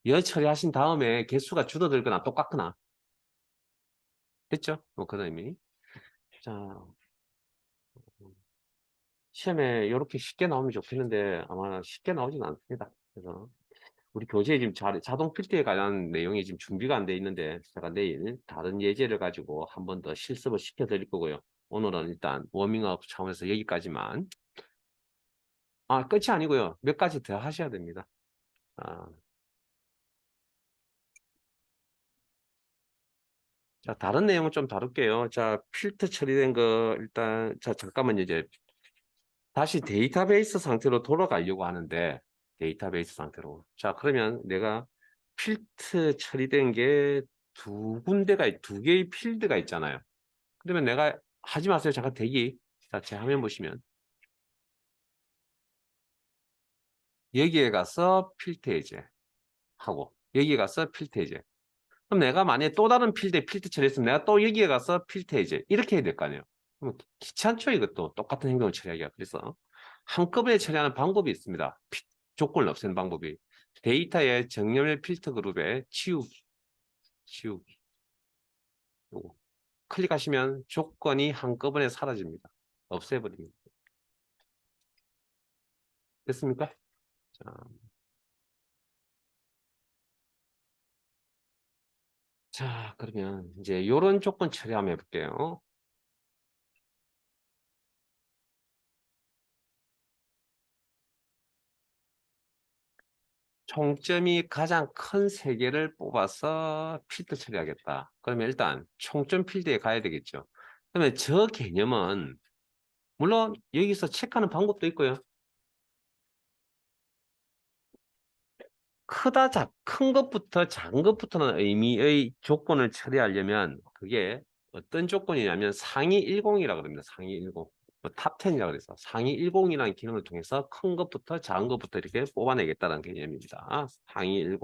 여 처리하신 다음에 개수가 줄어들거나 똑같거나. 됐죠? 뭐 그런 의미. 자, 시험에 이렇게 쉽게 나오면 좋겠는데 아마 쉽게 나오진 않습니다. 그래서 우리 교재에 지금 자동 필터에 관한 내용이 지금 준비가 안 돼 있는데 제가 내일 다른 예제를 가지고 한 번 더 실습을 시켜 드릴 거고요. 오늘은 일단 워밍업 차원에서 여기까지만. 끝이 아니고요. 몇 가지 더 하셔야 됩니다. 아, 자, 다른 내용은 좀 다룰게요. 자, 필터 처리된 거 일단 자, 잠깐만요. 이제 다시 데이터베이스 상태로 돌아가려고 하는데 데이터베이스 상태로. 자, 그러면 내가 필터 처리된 게 두 개의 필드가 있잖아요. 그러면 내가 하지 마세요. 잠깐 대기. 자, 제 화면 보시면 여기에 가서 필터 해제 하고 여기에 가서 필터 해제. 그럼 내가 만약에 또 다른 필드에 필터 처리했으면 내가 또 여기에 가서 필터 해제 이렇게 해야 될 거 아니에요. 그럼 귀찮죠 이것도 똑같은 행동을 처리하기가. 그래서 한꺼번에 처리하는 방법이 있습니다. 조건을 없애는 방법이 데이터의 정렬 필터 그룹에 치우기 요거 클릭하시면 조건이 한꺼번에 사라집니다. 없애버립니다. 됐습니까? 자, 그러면 이제 이런 조건 처리 한번 해볼게요. 총점이 가장 큰 세 개를 뽑아서 필드 처리하겠다. 그러면 일단 총점 필드에 가야 되겠죠. 그러면 저 개념은 물론 여기서 체크하는 방법도 있고요. 큰 것부터 작은 것부터는 의미의 조건을 처리하려면 그게 어떤 조건이냐면 상위 10이라고 그럽니다. 상위 10. 탑 10이라고 그래서 상위 10이라는 기능을 통해서 큰 것부터 작은 것부터 이렇게 뽑아내겠다는 개념입니다. 상위 10.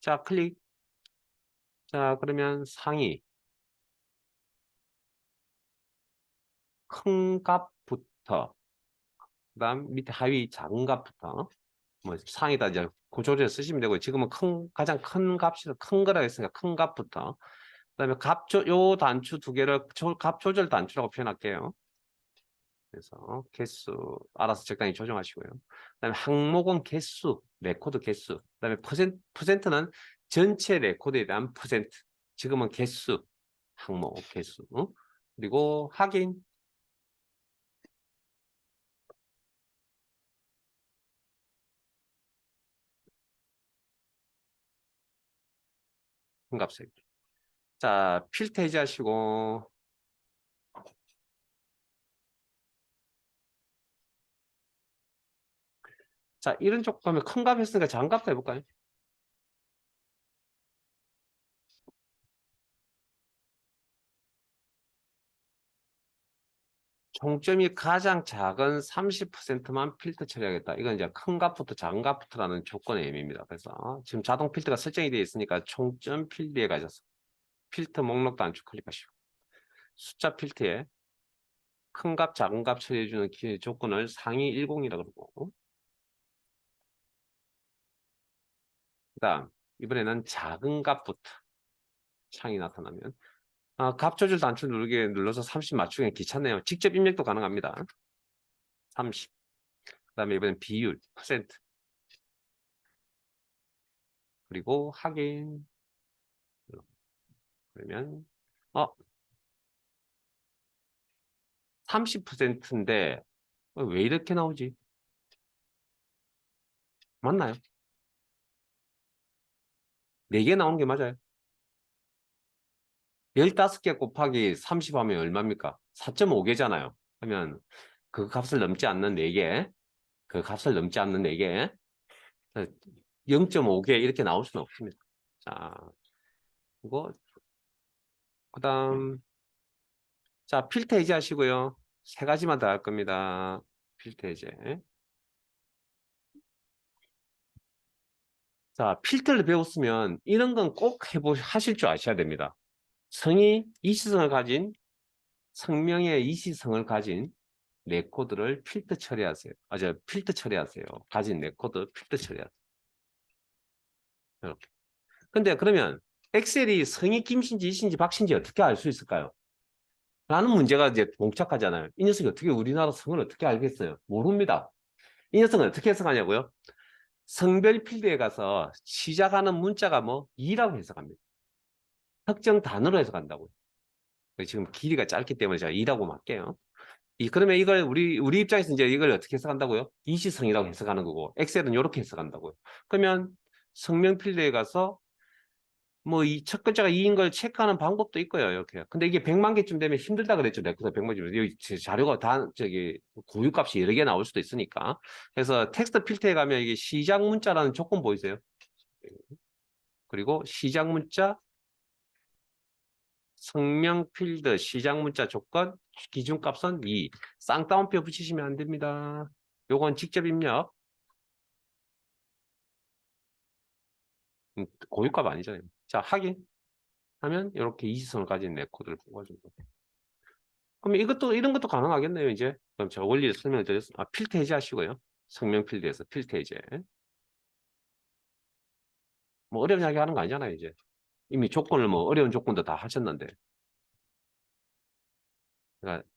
자, 클릭. 자, 그러면 상위 큰 값부터 그다음 밑에 하위 작은 값부터 뭐 상위다 이제 고조절 쓰시면 되고 지금은 가장 큰 값이 큰 거라 했으니까 큰 값부터 그다음에 요 단추 두 개를 값 조절 단추라고 표현할게요. 그래서 개수 알아서 적당히 조정하시고요. 그다음에 항목은 개수, 레코드 개수. 그다음에 퍼센트는 전체 레코드에 대한 퍼센트. 지금은 개수, 항목 개수. 그리고 확인. 큰 값을. 자, 필터 해제하시고 자, 이런 쪽 가면 큰 값 했으니까 작은 값도 해볼까요? 총점이 가장 작은 30%만 필터 처리하겠다. 이건 이제 큰 값부터 작은 값부터라는 조건의 의미입니다. 그래서 지금 자동 필터가 설정이 되어 있으니까 총점 필드에 가셔서 필터 목록 단추 클릭하시고 숫자 필터에 큰 값, 작은 값 처리해주는 조건을 상위 10이라고 그러고 그다음 이번에는 작은 값부터 창이 나타나면 값 조절 단추 눌러서 30 맞추기는 귀찮네요. 직접 입력도 가능합니다. 30. 그다음에 이번엔 비율, 퍼센트. 그리고 확인. 그러면 30%인데 왜 이렇게 나오지? 맞나요? 4개 나오는 게 맞아요. 15개 곱하기 30 하면 얼마입니까? 4.5개잖아요. 하면 그 값을 넘지 않는 4개, 그 값을 넘지 않는 4개, 0.5개 이렇게 나올 수는 없습니다. 자, 이거 그다음 자 필터 해제 하시고요. 3가지만 더 할 겁니다. 필터 해제. 자, 필터를 배웠으면 이런 건 꼭 하실 줄 아셔야 됩니다. 성이 이시성을 가진 성명의 이시성을 가진 레코드를 필터 처리하세요. 필터 처리하세요. 가진 레코드 필터 처리하세요. 이렇게. 근데 그러면 엑셀이 성이 김신지 이신지 박신지 어떻게 알 수 있을까요? 라는 문제가 이제 봉착하잖아요. 이 녀석이 어떻게 우리나라 성을 어떻게 알겠어요? 모릅니다. 이 녀석은 어떻게 해석하냐고요? 성별 필드에 가서 시작하는 문자가 뭐 이라고 해석합니다. 특정 단어로 해석한다고요. 지금 길이가 짧기 때문에 제가 이라고 할게요. 그러면 이걸 우리 입장에서 이제 이걸 어떻게 해석한다고요? 이시성이라고 해석하는 거고 엑셀은 이렇게 해석한다고요. 그러면 성명 필드에 가서 뭐 이 첫 글자가 이인 걸 체크하는 방법도 있고요. 이렇게. 근데 이게 100만 개쯤 되면 힘들다 그랬죠. 레코드 100만 개. 여기 자료가 다 고유값이 여러 개 나올 수도 있으니까. 그래서 텍스트 필터에 가면 이게 시작 문자라는 조건 보이세요? 그리고 시작 문자 성명 필드 시작 문자 조건 기준값은 2. 쌍따옴표 붙이시면 안 됩니다. 요건 직접 입력. 고유값 아니잖아요. 자, 확인 하면 이렇게 이시성을 가진 레코드를 뽑아줍니다. 그럼 이런 것도 가능하겠네요, 이제. 그럼 저 원리를 설명을 드렸습니다. 필터 해제하시고요. 성명 필드에서 필터 해제. 뭐 어려운 이야기 하는 거 아니잖아요, 이제. 이미 조건을 뭐 어려운 조건도 다 하셨는데. 그러니까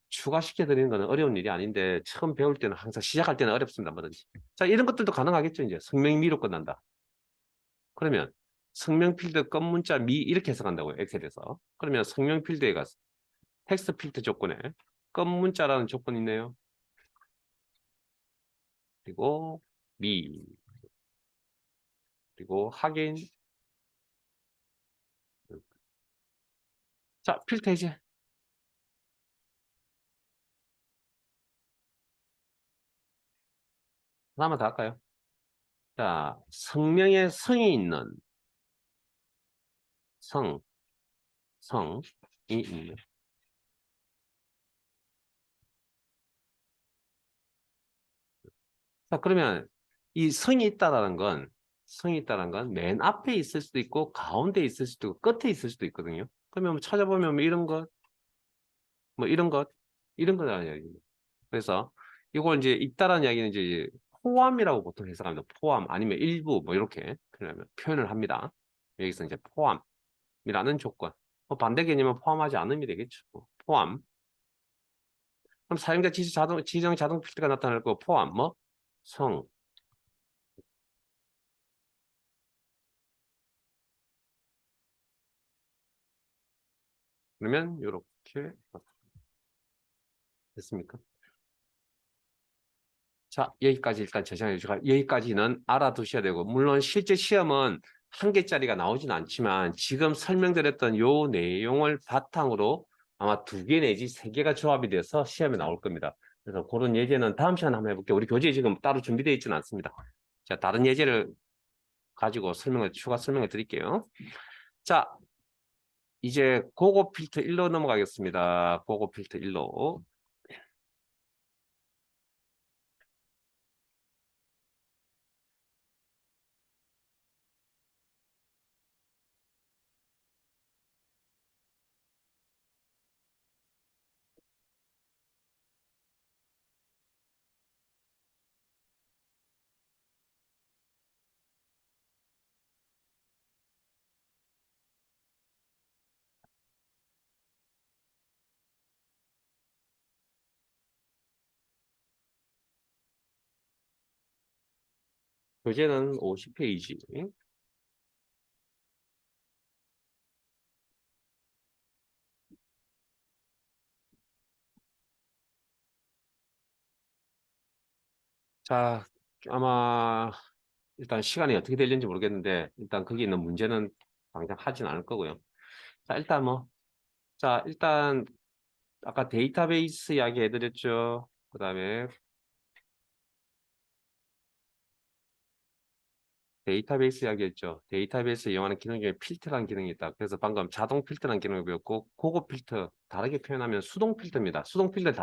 추가시켜 드리는 거는 어려운 일이 아닌데 처음 배울 때는 항상 시작할 때는 어렵습니다, 뭐든지. 자, 이런 것들도 가능하겠죠, 이제. 성명이 미로 끝난다. 그러면 성명 필드 끝 문자 미 이렇게 해석한다고요, 엑셀에서. 그러면 성명 필드에 가서 텍스트 필드 조건에 끝 문자라는 조건이 있네요. 그리고 미 그리고 확인. 자, 필터 해제. 하나만 더 할까요? 자, 성명에 성이 있는 성이 있는. 자, 그러면 이 성이 있다는 건 맨 앞에 있을 수도 있고 가운데 있을 수도 있고 끝에 있을 수도 있거든요. 그러면 뭐 찾아보면 뭐 이런 것, 뭐 이런 거라는 이야기입니다. 그래서 이걸 이제 있다라는 이야기는 이제 포함이라고 보통 해석합니다. 포함 아니면 일부 뭐 이렇게 표현을 합니다. 여기서 이제 포함이라는 조건. 뭐 반대 개념은 포함하지 않으면 되겠죠. 뭐 포함. 그럼 사용자 지정 자동 필터가 나타날 거 포함 뭐 성. 그러면 이렇게 됐습니까? 자, 여기까지 일단 저장해 주시고 여기까지는 알아두셔야 되고 물론 실제 시험은 한 개짜리가 나오진 않지만 지금 설명드렸던 요 내용을 바탕으로 아마 두 개 내지 세 개가 조합이 돼서 시험에 나올 겁니다. 그래서 그런 예제는 다음 시간에 한번 해볼게요. 우리 교재에 지금 따로 준비되어 있지는 않습니다. 자, 다른 예제를 가지고 추가 설명을 드릴게요. 자, 이제 고고 필터 1로 넘어가겠습니다. 고고 필터 1로. 교재는 50페이지. 자, 아마 일단 시간이 어떻게 될는지 모르겠는데 일단 거기 있는 문제는 당장 하진 않을 거고요. 자, 일단 아까 데이터베이스 이야기 해드렸죠. 그다음에 데이터베이스 이야기했죠. 데이터베이스 이용하는 기능 중에 필터라는 기능이 있다. 그래서 방금 자동 필터라는 기능을 배웠고 고급 필터 다르게 표현하면 수동 필터입니다. 수동 필터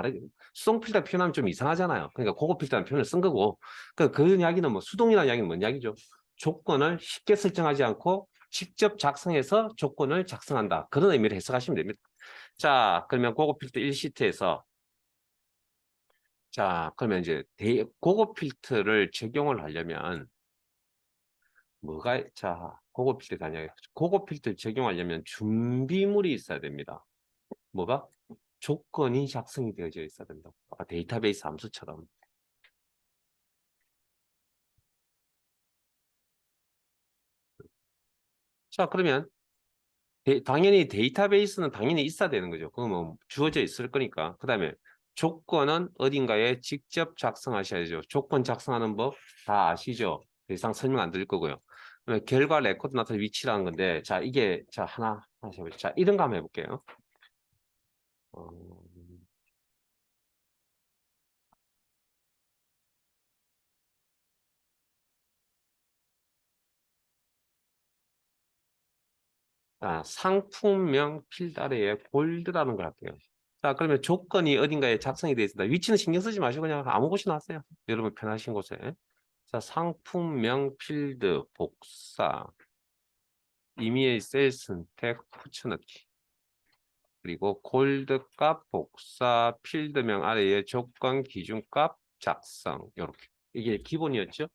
표현하면 좀 이상하잖아요. 그러니까 고급 필터라는 표현을 쓴 거고 그 이야기는 뭐 수동이라는 이야기는 뭔 이야기죠? 조건을 쉽게 설정하지 않고 직접 작성해서 조건을 작성한다. 그런 의미를 해석하시면 됩니다. 자, 그러면 고급 필터 1시트에서 자, 그러면 이제 고급 필터를 적용을 하려면 고급 필터 다녀요. 고급 필터 적용하려면 준비물이 있어야 됩니다. 뭐가? 조건이 작성이 되어져 있어야 된다. 아까 데이터베이스 함수처럼. 자, 그러면 당연히 데이터베이스는 당연히 있어야 되는 거죠. 그건 뭐 주어져 있을 거니까. 그 다음에 조건은 어딘가에 직접 작성하셔야죠. 조건 작성하는 법 다 아시죠? 더 이상 설명 안 드릴 거고요. 그다음에 결과 레코드 나타낸 위치라는 건데, 자, 이게, 자, 하나씩 해보죠. 자, 이런 거 한번 해볼게요. 어, 상품명 필드 아래에 골드라는 걸 할게요. 자, 그러면 조건이 어딘가에 작성이 되어 있습니다. 위치는 신경 쓰지 마시고 그냥 아무 곳이나 하세요. 여러분 편하신 곳에. 자, 상품명 필드 복사, 임의의 셀 선택 붙여넣기. 그리고 골드 값 복사, 필드명 아래에 조건 기준값 작성. 이렇게. 이게 기본이었죠?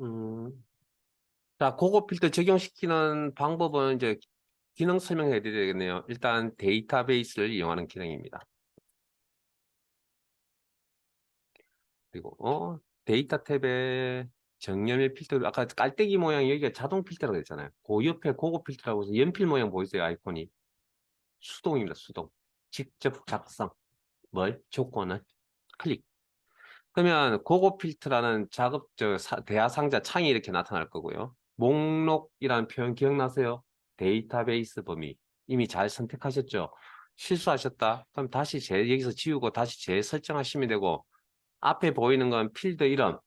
음. 자, 그거 필터 적용시키는 방법은 이제 기능 설명해 드려야 되겠네요. 일단 데이터베이스를 이용하는 기능입니다. 그리고 데이터 탭에 정렬 필터 아까 깔때기 모양 여기가 자동 필터라고 했잖아요. 그 옆에 고급 필터라고 해서 연필 모양 보이세요? 아이콘이 수동입니다. 수동. 직접 작성. 조건을 클릭. 그러면 고급 필터라는 대화 상자 창이 이렇게 나타날 거고요. 목록이라는 표현 기억나세요? 데이터베이스 범위. 이미 잘 선택하셨죠? 실수하셨다? 그럼 다시 여기서 지우고 다시 재설정하시면 되고, 앞에 보이는 건 필드 이름,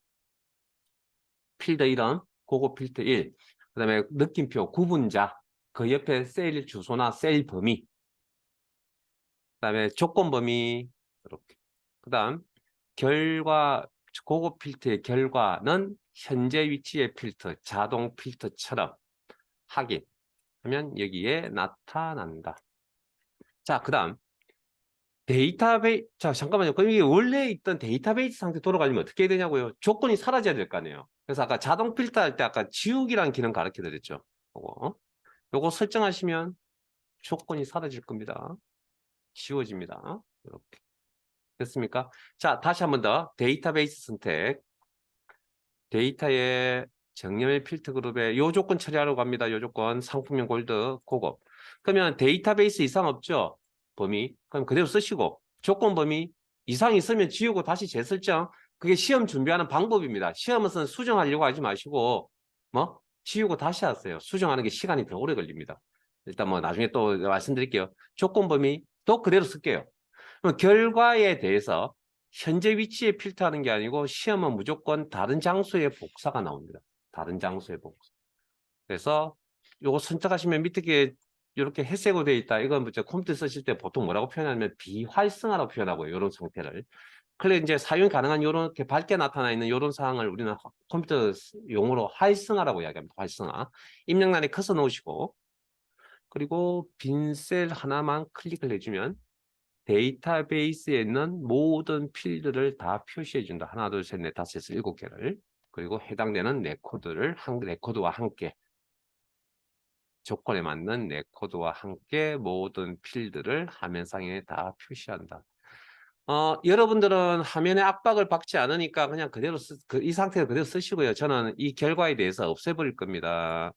그거 필드 1. 그 다음에 느낌표, 구분자, 그 옆에 셀 주소나 셀 범위, 그 다음에 조건 범위, 이렇게. 그 다음, 결과, 그거 필드의 결과는 현재 위치의 필드, 자동 필드처럼 확인하면 여기에 나타난다. 자, 그 다음, 자, 잠깐만요. 그럼 이게 원래 있던 데이터베이스 상태 돌아가려면 어떻게 해야 되냐고요? 조건이 사라져야 될 거 아니에요. 그래서 아까 자동 필터 할 때 아까 지우기라는 기능 가르쳐 드렸죠. 요거 설정하시면 조건이 사라질 겁니다. 지워집니다. 이렇게. 됐습니까? 자, 다시 한 번 더. 데이터베이스 선택. 데이터의 정렬 필터 그룹에 요 조건 처리하려고 합니다. 요 조건 상품명 골드 그거. 그러면 데이터베이스 이상 없죠? 범위. 그럼 그대로 쓰시고 조건 범위 이상 있으면 지우고 다시 재설정. 그게 시험 준비하는 방법입니다. 시험은 수정하려고 하지 마시고 뭐 지우고 다시 하세요. 수정하는 게 시간이 더 오래 걸립니다. 일단 뭐 나중에 또 말씀드릴게요. 조건 범위 또 그대로 쓸게요. 그럼 결과에 대해서 현재 위치에 필터하는 게 아니고 시험은 무조건 다른 장소의 복사가 나옵니다. 다른 장소의 복사. 그래서 요거 선택하시면 밑에 게 이렇게 회색으로 되어 있다. 이건 컴퓨터 쓰실 때 보통 뭐라고 표현하면 비활성화라고 표현하고요. 이런 상태를. 그래 이제 사용 가능한 이렇게 밝게 나타나 있는 이런 사항을 우리는 컴퓨터 용어로 활성화라고 이야기합니다. 활성화. 입력란에 커서 놓으시고 그리고 빈 셀 하나만 클릭을 해주면 데이터베이스에 있는 모든 필드를 다 표시해 준다. 하나, 둘, 셋, 넷, 다섯, 여섯, 일곱 개를. 그리고 해당되는 레코드와 함께 조건에 맞는 레코드와 함께 모든 필드를 화면상에 다 표시한다. 여러분들은 화면에 압박을 받지 않으니까 그냥 그대로 이 상태로 그대로 쓰시고요. 저는 이 결과에 대해서 없애버릴 겁니다.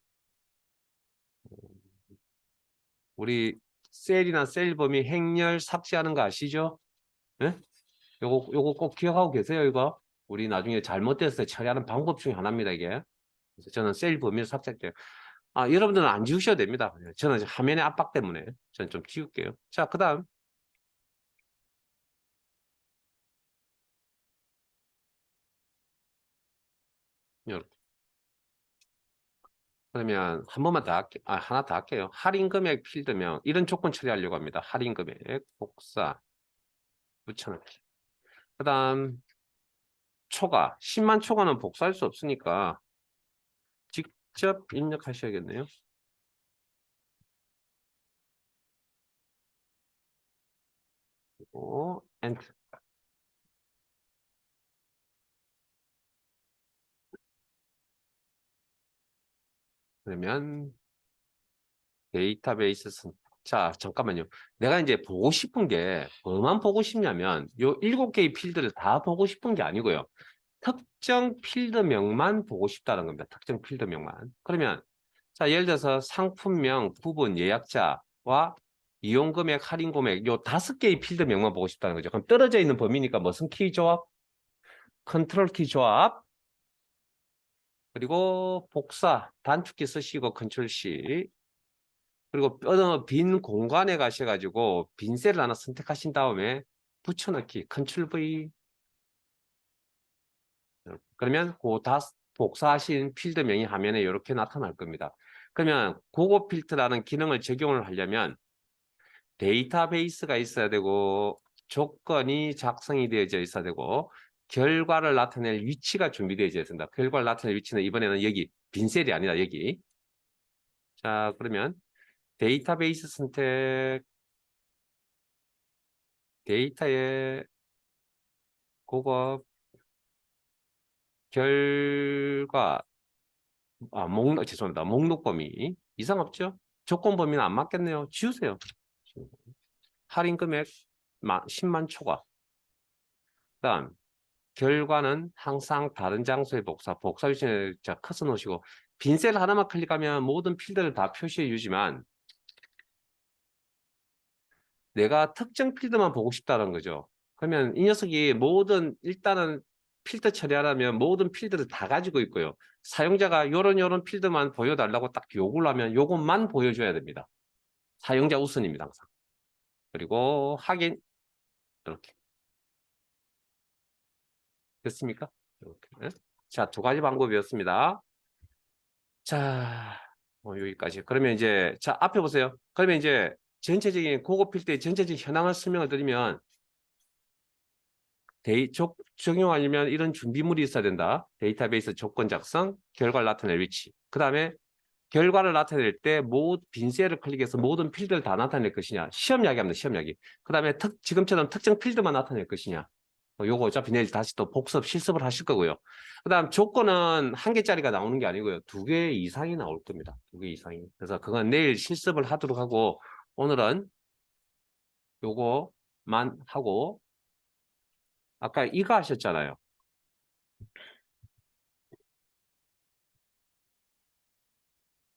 우리 셀이나 셀 범위 행렬 삭제하는 거 아시죠? 예? 요거 꼭 기억하고 계세요, 이거. 우리 나중에 잘못됐을 때 처리하는 방법 중에 하나입니다, 이게. 그래서 저는 셀 범위를 삭제할게요. 여러분들은 안 지우셔도 됩니다. 저는 화면의 압박 때문에 저는 좀 지울게요. 자, 그 다음. 그러면 한 번만 더 할게요. 하나 더 할게요. 할인 금액 필드명. 이런 조건 처리하려고 합니다. 할인 금액, 복사, 붙여넣기. 그 다음, 초과. 10만 초과는 복사할 수 없으니까 직접 입력하셔야겠네요. 그리고 엔터. 그러면 데이터베이스 자, 잠깐만요. 내가 이제 보고 싶은 게 뭐만 보고 싶냐면 요 7개의 필드를 다 보고 싶은 게 아니고요. 특정 필드명만 보고 싶다는 겁니다. 특정 필드명만. 그러면 자, 예를 들어서 상품명, 부분, 예약자와 이용금액, 할인금액 요 5개의 필드명만 보고 싶다는 거죠. 그럼 떨어져 있는 범위니까 무슨 키 조합? 컨트롤 키 조합. 그리고 복사, 단축키 쓰시고 컨트롤 C. 그리고 어느 빈 공간에 가셔가지고 빈 셀을 하나 선택하신 다음에 붙여넣기 컨트롤 V. 그러면 그 다 복사하신 필드명이 화면에 이렇게 나타날 겁니다. 그러면 고고 필터라는 기능을 적용을 하려면 데이터베이스가 있어야 되고 조건이 작성이 되어져 있어야 되고 결과를 나타낼 위치가 준비되어져 있습니다. 결과를 나타낼 위치는 이번에는 여기 빈 셀이 아니라 여기. 자, 그러면 데이터베이스 선택, 데이터에 그거 결과 죄송합니다. 목록 범위 이상 없죠? 조건 범위는 안 맞겠네요. 지우세요. 할인 금액 10만 초과. 그다음 결과는 항상 다른 장소에 복사 위치를 커서 놓으시고 빈 셀 하나만 클릭하면 모든 필드를 다 표시해 주지만 내가 특정 필드만 보고 싶다는 거죠. 그러면 이 녀석이 일단은 필드 처리하려면 모든 필드를 다 가지고 있고요. 사용자가 요런 필드만 보여달라고 딱 요구를 하면 요것만 보여줘야 됩니다. 사용자 우선입니다, 항상. 그리고 확인, 이렇게. 됐습니까? 이렇게. 네? 자, 두 가지 방법이었습니다. 자, 여기까지. 그러면 이제, 자, 앞에 보세요. 그러면 이제 전체적인 고급 필드의 전체적인 현황을 설명을 드리면 적용하려면 이런 준비물이 있어야 된다. 데이터베이스 조건 작성, 결과를 나타낼 위치. 그 다음에 결과를 나타낼 때 빈 셀을 클릭해서 모든 필드를 다 나타낼 것이냐. 시험 이야기합니다. 시험 이야기. 그 다음에 지금처럼 특정 필드만 나타낼 것이냐. 요거 어차피 내일 다시 또 복습, 실습을 하실 거고요. 그 다음 조건은 한 개짜리가 나오는 게 아니고요. 2개 이상이 나올 겁니다. 2개 이상이. 그래서 그건 내일 실습을 하도록 하고 오늘은 요거만 하고 아까 이거 하셨잖아요.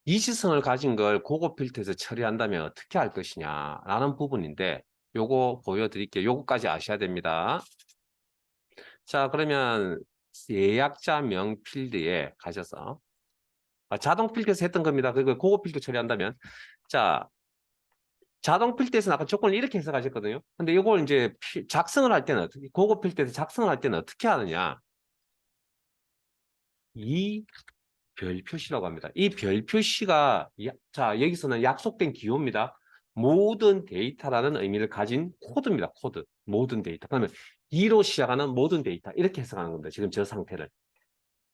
이시성을 가진 걸 고급 필터에서 처리한다면 어떻게 할 것이냐라는 부분인데 요거 보여드릴게요. 요거까지 아셔야 됩니다. 자, 그러면 예약자명 필드에 가셔서 자동 필드에서 했던 겁니다. 그리고 고급 필드 처리한다면 자, 자동 필드에서는 아까 조건을 이렇게 해서 가셨거든요. 근데 이걸 이제 작성을 할 때는 어떻게 고급 필드에서 작성을 할 때는 어떻게 하느냐? 이 별 표시라고 합니다. 이 별 표시가 자, 여기서는 약속된 기호입니다. 모든 데이터라는 의미를 가진 코드입니다. 코드. 모든 데이터. 그러면 2로 시작하는 모든 데이터. 이렇게 해석하는 겁니다. 지금 저 상태를.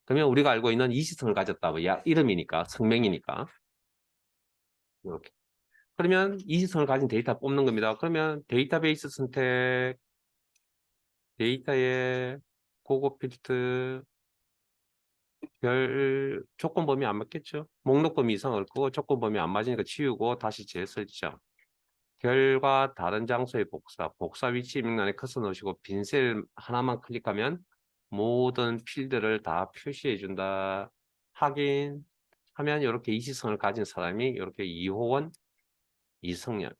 그러면 우리가 알고 있는 이시성을 가졌다. 이름이니까, 성명이니까. 이렇게. 그러면 이시성을 가진 데이터 뽑는 겁니다. 그러면 데이터베이스 선택, 데이터의 고급 필드, 별 조건 범위 안 맞겠죠? 목록 범위 이상을 거고 조건 범위 안 맞으니까 지우고 다시 재설정. 결과 다른 장소의 복사 위치 명란에 커서 넣으시고 빈 셀 하나만 클릭하면 모든 필드를 다 표시해 준다. 확인 하면 이렇게 이시성을 가진 사람이 이렇게 이호원, 이성열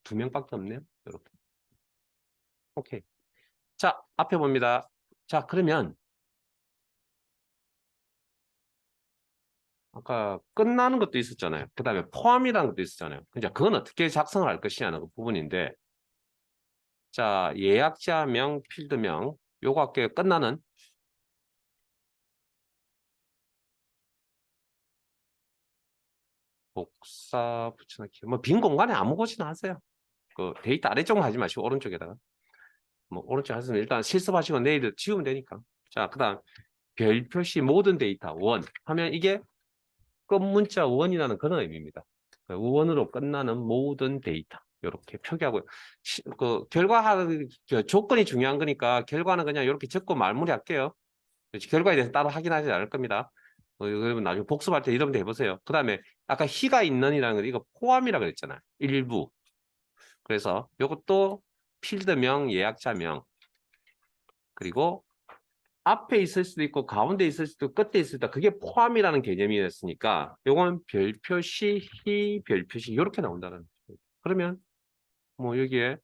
두 명밖에 없네요. 이렇게. 오케이. 자, 앞에 봅니다. 자, 그러면 아까 끝나는 것도 있었잖아요. 그 다음에 포함이라는 것도 있었잖아요. 그건 어떻게 작성을 할 것이냐는 그 부분인데 자, 예약자명, 필드명 요거 할게요. 끝나는 복사 붙여넣기 뭐 빈 공간에 아무것이나 하세요. 그 데이터 아래쪽만 하지 마시고 오른쪽에다가 뭐 오른쪽 하시면 일단 실습하시고 내일 지우면 되니까. 자, 그 다음 별 표시 모든 데이터 원 하면 이게 끝 문자 원이라는 그런 의미입니다. 원으로 끝나는 모든 데이터 이렇게 표기하고 그 조건이 중요한 거니까 결과는 그냥 이렇게 적고 마무리할게요. 결과에 대해서 따로 확인하지 않을 겁니다. 여러분 나중에 복습할 때 이런 데 해보세요. 그 다음에 아까 희가 있는이라는 거 이거 포함이라 그랬잖아요. 일부. 그래서 이것도 필드명, 예약자명 그리고 앞에 있을 수도 있고 가운데 있을 수도 있고 끝에 있을 수도 있다. 그게 포함이라는 개념이었으니까 요건 별표시, 희, 별표시 이렇게 나온다는 거죠. 그러면 뭐 여기에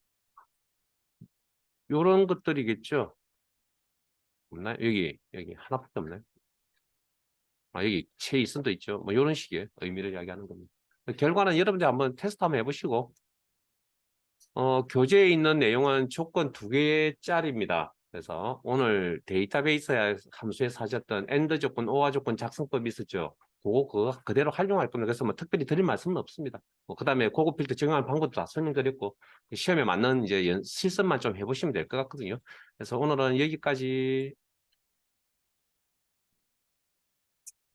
요런 것들이겠죠. 없나요? 여기 하나밖에 없나요? 여기 체이슨도 있죠. 뭐 이런 식의 의미를 이야기하는 겁니다. 결과는 여러분들 한번 테스트 한번 해보시고 교재에 있는 내용은 조건 2개짜리입니다. 그래서 오늘 데이터베이스 함수에서 하셨던 AND 조건, OR 조건 작성법이 있었죠. 그거 그대로 활용할 겁니다. 그래서 뭐 특별히 드릴 말씀은 없습니다. 그 다음에 고급 필터 적용하는 방법도 다 설명드렸고 시험에 맞는 이제 실습만 좀 해보시면 될 것 같거든요. 그래서 오늘은 여기까지